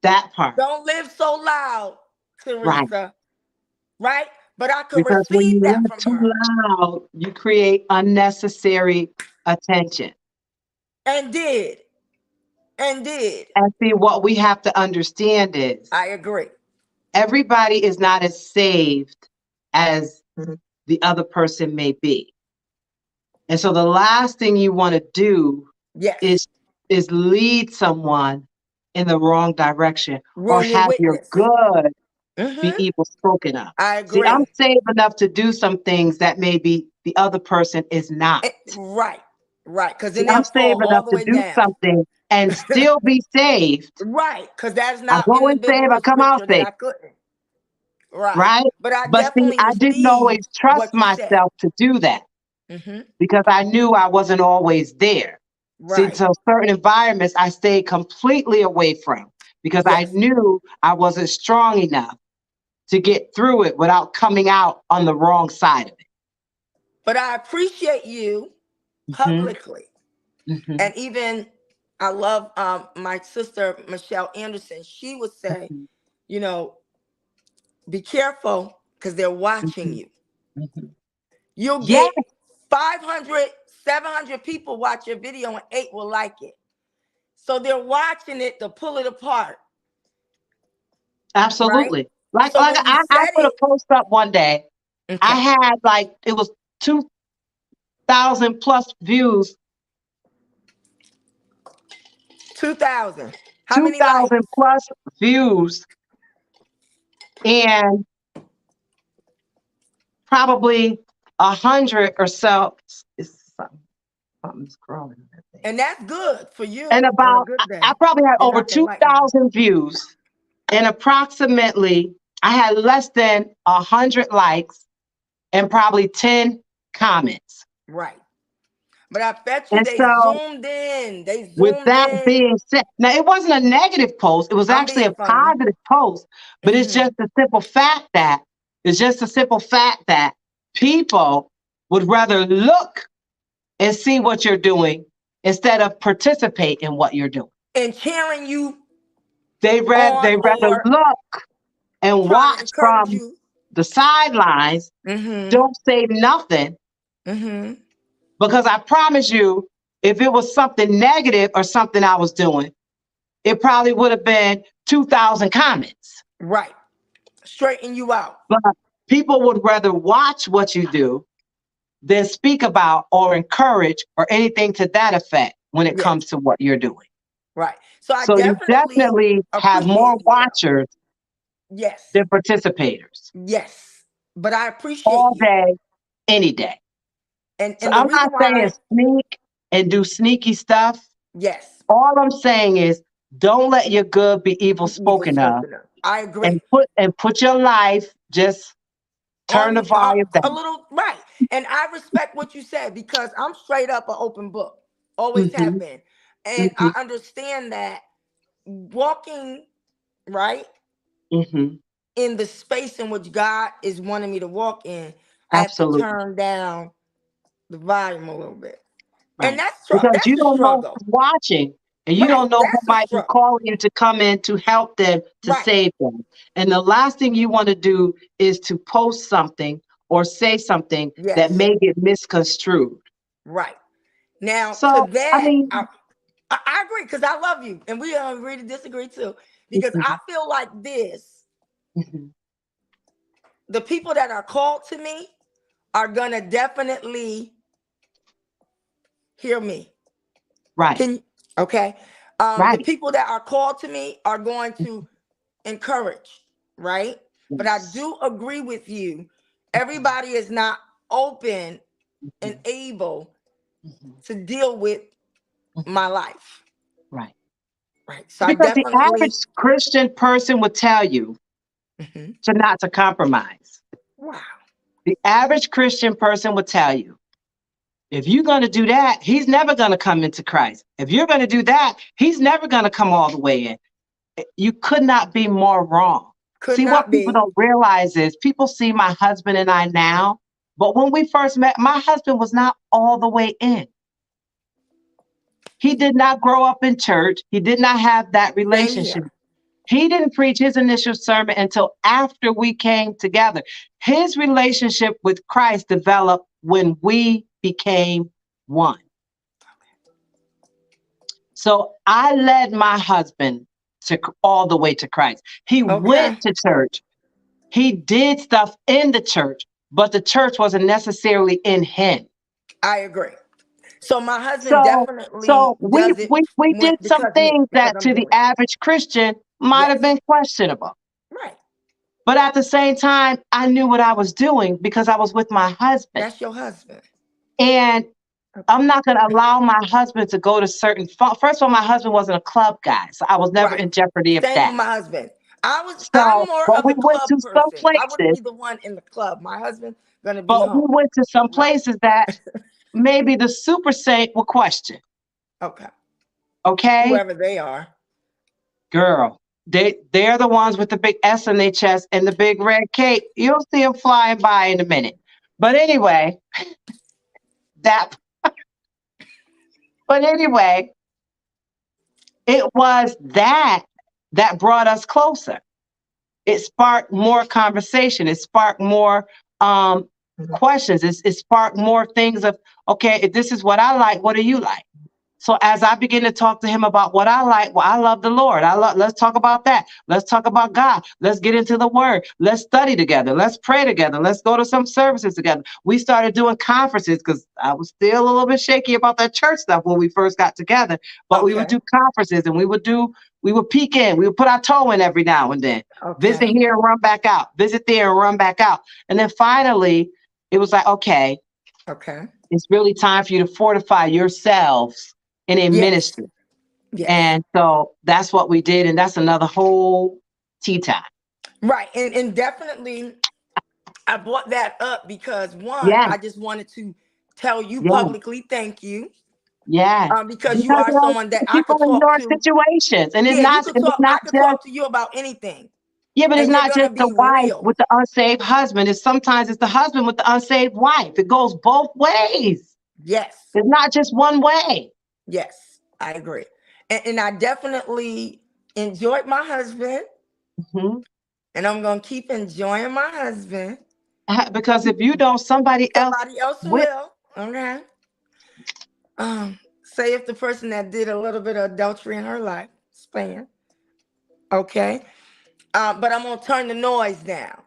That part. Don't live so loud, Right. Theresa. Right? But I could Because when receive you that live from too her. loud, you create unnecessary attention. And did. And did. And see, what we have to understand is I agree. everybody is not as saved as the other person may be. And so the last thing you want to do Yes. is lead someone in the wrong direction or Ruin your have your witness. good be Mm-hmm. evil spoken of. I See, I'm agree. saved enough to do some things that maybe the other person is not. Right. Right. Because See, then I'm they'll saved fall all enough the to way do down. something and still be saved. Right. Because that's I not go in the in saved, I biblical come out scripture that saved. I couldn't. Right. right? But I But see, definitely I didn't always received trust what you said. myself to do that Hmm. because I knew I wasn't always there. See, Right. so certain environments I stayed completely away from because I Yes. knew I wasn't strong enough to get through it without coming out on the wrong side of But I appreciate you it. publicly. Hmm. And even I love my sister Michelle Anderson. She would say, Hmm. you know, be careful because they're watching Hmm. you. Hmm. You'll Yeah, get 500, 700 people watch your video and 8 will like it. So they're watching it to pull it apart, right? absolutely. Like, So like when you I said put a it, post up one day. I okay, had like it was 2,000 plus views, 2,000. How two many likes? thousand plus views, and probably 100 or so. It's something's growing in that thing. And that's good for And you on a about good I day. probably had They're over not gonna two like mine. thousand views, and approximately I had less than 100 likes and probably 10 comments. Right. But I bet you And they so, zoomed in. They with zoomed that in. being said, now it wasn't a negative post, it was I'm actually being a funny. positive post, but Hmm. it's just a simple fact that people would rather look and see what you're doing instead of participate in what you're doing. And cheering you They on rather or look and trying to watch encourage from you. the sidelines, Hmm. don't say nothing, Hmm. because I promise you, if it was something negative or something I was doing, it probably would have been 2,000 comments. Right. Straighten you out. But people would rather watch what you do than speak about or encourage or anything to that effect when it Yes. comes to what you're doing. Right. So I So you definitely definitely have more appreciate you though. watchers Yes. than participators Yes. But I appreciate all you. day, any day. So And the I'm reason not saying why, sneak and do sneaky stuff. yes, All I'm saying is don't let your good be evil evil spoken of, spoken of. I agree. and put your life, just turn On the volume a down. little right. And I respect what you said because I'm straight up an open book. Always have Hmm. been. And Hmm. I understand that walking right Hmm. in the space in which God is wanting me to walk in, I have to Absolutely. turn down the volume a little bit. And Right. Because that's you a don't know struggle. who's watching, and you Right. don't know who That's a might be struggle. calling you to come in to help them, to Right. save them. And the last thing you want to do is to post something or say something that Yes. may get misconstrued. Right. Now, to So, I that, mean, I agree because I love you, and we agree to disagree too. Because I mhm, feel like this: mhm, the people that are called to me are gonna definitely hear me. right, Can okay? The right. people that are called to me are going to encourage, right? But I Yes. do agree with you. Mhm, Everybody is not open and mhm, able mhm, to deal with mhm. my life, Right. right? So I Because the average definitely. Christian person would tell you Mhm. to not to compromise. Wow. The average Christian person would tell you, if you're going to do that, he's never going to come into Christ. If you're going to do that, he's never going to come all the way in. You could not be more wrong. Could See, what not people be. don't realize is people see my husband and I now, but when we first met, my husband was not all the way in. He did not grow up in church. He did not have that Same relationship. here. He didn't preach his initial sermon until after we came together. His relationship with Christ developed when we became one. So I led my husband to all the way to Christ. He went Okay. to church. He did stuff in the church, but the church wasn't necessarily in him. I agree. So my husband So definitely so we does it we we when did some because me, things because that I'm to the doing it. average Christian might have Yes. been questionable. Right. But at the same time, I knew what I was doing because I was with my husband. That's your husband. And Okay. I'm not going to allow my husband to go to certain. First of all, my husband wasn't a club guy, so I was never Right. in jeopardy of Same that. with my husband. I'm So, more but of we the went club to some person. I wouldn't places, be the one in the club. My husband gonna be but we home. went to some Right. places that maybe the super saint will question. Okay. Okay, Whoever they are. girl, they're the ones with the big S on their chest and the big red cape. You'll see them flying by in a minute. But anyway, that. But anyway, it was that brought us closer. It sparked more conversation. It sparked more Mhm. questions. It sparked more things of, okay, if this is what I like, what do you like? So as I begin to talk to him about what I like, well, I love the Lord. Let's talk about that. Let's talk about God. Let's get into the word. Let's study together. Let's pray together. Let's go to some services together. We started doing conferences because I was still a little bit shaky about that church stuff when we first got together. But we would Okay. do conferences and we would peek in. We would put our toe in every now and then. Visit Okay. here and run back out. Visit there and run back out. And then finally, it was like, okay, Okay. it's really time for you to fortify yourselves in a Yes. ministry. Yes. And so that's what we did. And that's another whole tea time. Right. And definitely I brought that up because one, Yeah. I just wanted to tell you Yeah. publicly thank you. Yeah. Because you Because are there are someone that I people could in talk your to. situations. And Yeah, you could it's talk. not I could just, talk to you about anything. yeah, but it's And you're not gonna just the be wife real. with the unsaved husband. It's sometimes it's the husband with the unsaved wife. It goes both ways. Yes. It's not just one way. Yes. I agree. And I definitely enjoyed my husband. Mhm. And I'm gonna keep enjoying my husband. Because if you don't, somebody else Somebody else will. will. Okay. Say if the person that did a little bit of adultery in her life span. Okay. But I'm gonna turn the noise down.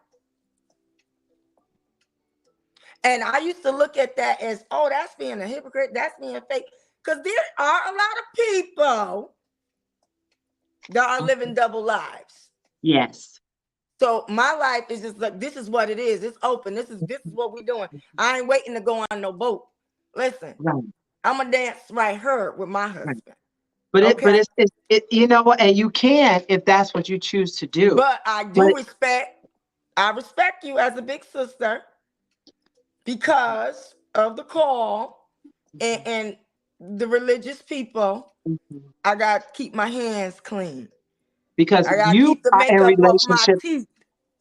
And I used to look at that as, oh, that's being a hypocrite, that's being fake. Because there are a lot of people that are living double lives. Yes. So my life is just like, this is what it is. It's open. This is what we're doing. I ain't waiting to go on no boat. Listen, Right. I'm gonna dance right here with my Right. husband. But Okay. you know what, and you can if that's what you choose to do. But I But do respect, I respect you as a big sister because of the call and the religious people. Mhm. I got to keep my hands clean. Because I got to you keep the are in makeup off my relationship, teeth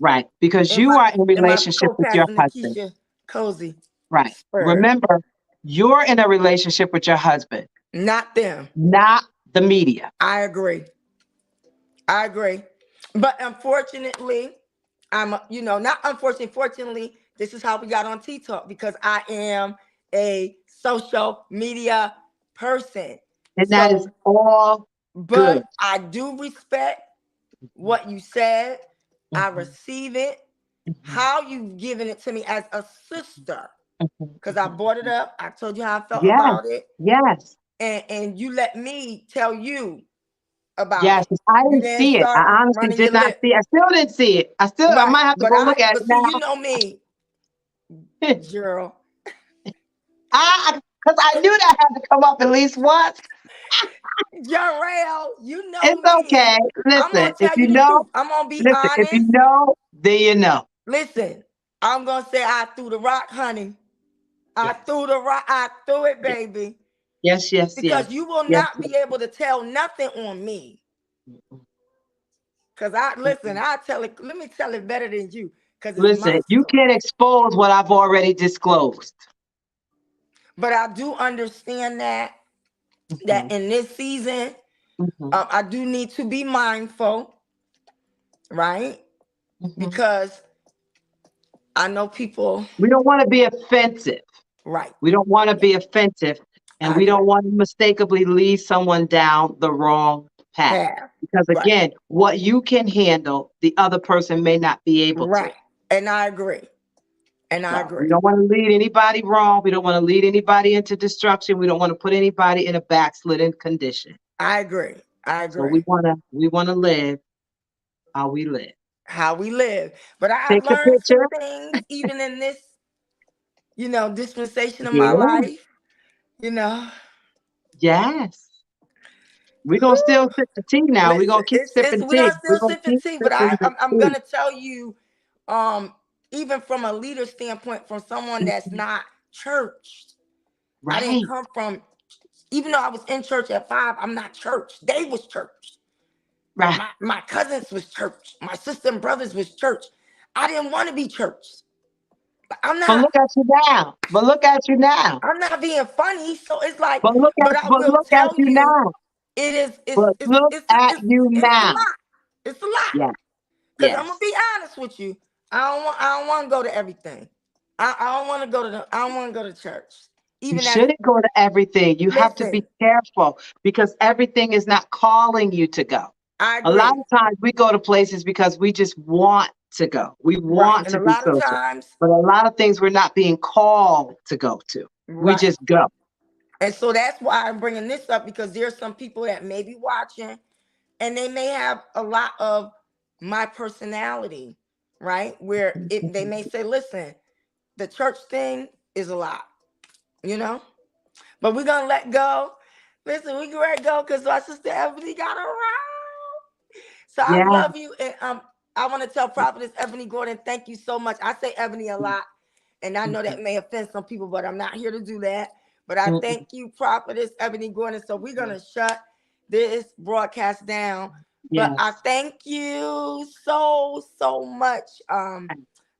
right? Because and you my are in and my relationship with your co-pastor husband, Keisha Cozy right? Spur. Remember, you're in a relationship with your husband, Not them. not the media. I agree. I agree. But unfortunately, not unfortunately, fortunately, this is how we got on T Talk because I am a social media person. And that is So, all but good. I do respect what you said. I Mhm, receive it. mhm, How you've given it to me as a sister. mhm, Because I mhm, brought it mhm. up. I told you how I felt Yes, about it. yes, And you let me tell you about yes. it. 'Cause I You didn't didn't see it. start I honestly running did your not lip. see it. I still didn't see it. I Right. might have to go look at it But see, you now. know me, Gerald. Because I knew that had to come up at least once. Jarrell, you know It's me. okay. I'm Listen, gonna tell you the truth. I'm gonna be if you honest. know, then you know. Listen, I'm gonna say I threw the rock, honey. I Yes. threw the rock, I threw it, Yes, baby. yes, yes, Because you yes. will Yes, not yes. be able to tell nothing on me. Mm-mm, Cause I listen, mm-mm. I tell it, let me tell it better than you, because it's my Listen, you story. can't expose what I've already disclosed. But I do understand that Mhm, in this season, mhm, I do need to be mindful, right? mhm. Because I know people, We don't want to be offensive. right? We don't want to Yeah, be offensive, and I we agree. don't want to mistakenly lead someone down the wrong path. Have Because right, again, what you can handle, the other person may not be able to. right, and I agree, and I So we agree. don't want to lead anybody wrong. We don't want to lead anybody into destruction. We don't want to put anybody in a backslidden condition. I agree. I So agree. we want to live how we live. How we live, but I've Take a learned some picture. things even in this, dispensation of my Yeah. life. You know, Yes. We're gonna still sip the tea now. We're Listen, gonna keep it's sipping we tea. gonna We're still gonna sip the keep tea, but sipping the I'm tea. gonna tell you, even from a leader standpoint, from someone that's not churched, I didn't Right, come from. Even though I was in church at 5, I'm not church. They was church. right. My cousins was church. My sister and brothers was church. I didn't want to be church. But I'm But not. look at you now. But look at you now. I'm not being funny. So it's like, But look but at I but will look at tell you you, now. it is. But look at you It's a now. lot. It's a lot. Yes, Cause I'm gonna yes. be honest with you. I don't want to go to everything. I don't want to go to I don't want to go to church. You Even as shouldn't go to everything. You have to listen, be careful because everything is not calling you to go. I A lot agree. of times we go to places because we just want to go. We Right. want And to a be lot of social. times, But a lot of things we're not being called to go to. We right. just go. And so that's why I'm bringing this up because there's some people that may be watching and they may have a lot of my personality, right? Where they may say, listen, the church thing is a lot, you know? But we're going to let go. Listen, we can let go because our sister Ebony got around. So I Yeah. love you. And I want to tell Prophetess Ebony Gordon, thank you so much. I say Ebony a lot. And I know that may offend some people, but I'm not here to do that. But I Mm-mm. thank you, Prophetess Ebony Gordon. So we're going to shut this broadcast down. But I Yes. thank you so, so much,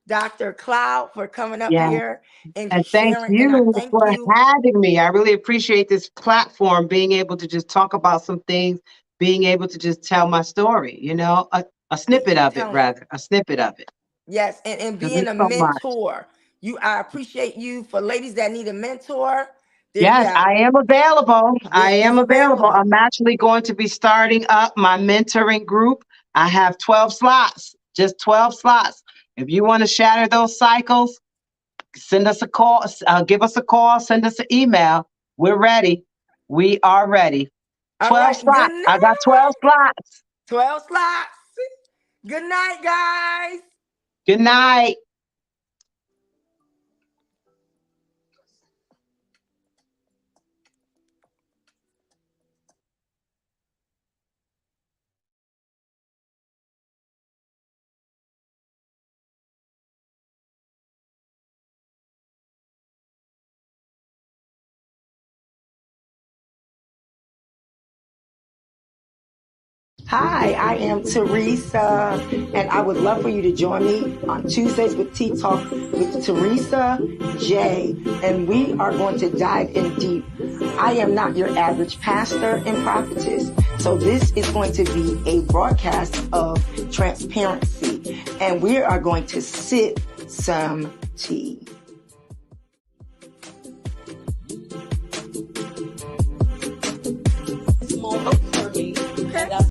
Dr. Cloud, for coming up Yeah. here and And just thank sharing. And I you thank for you. having me. I really appreciate this platform, being able to just talk about some things, being able to just tell my story, a snippet I'm of it, telling you. rather, a snippet of it. Yes. And Because being there's a so much. mentor. I appreciate you for ladies that need a mentor. There you Yes, have I am available. I this is am available. available. I'm actually going to be starting up my mentoring group. I have 12 slots, just 12 slots. If you want to shatter those cycles, send us a call, give us a call, send us an email. We're ready. We are ready. All 12 right. Good slots. I got night. 12 slots. 12 slots. Good night, guys. Good night. Hi, I am Theresa, and I would love for you to join me on Tuesdays with Tea Talk with Theresa J. And we are going to dive in deep. I am not your average pastor and prophetess. So this is going to be a broadcast of transparency, and we are going to sip some tea.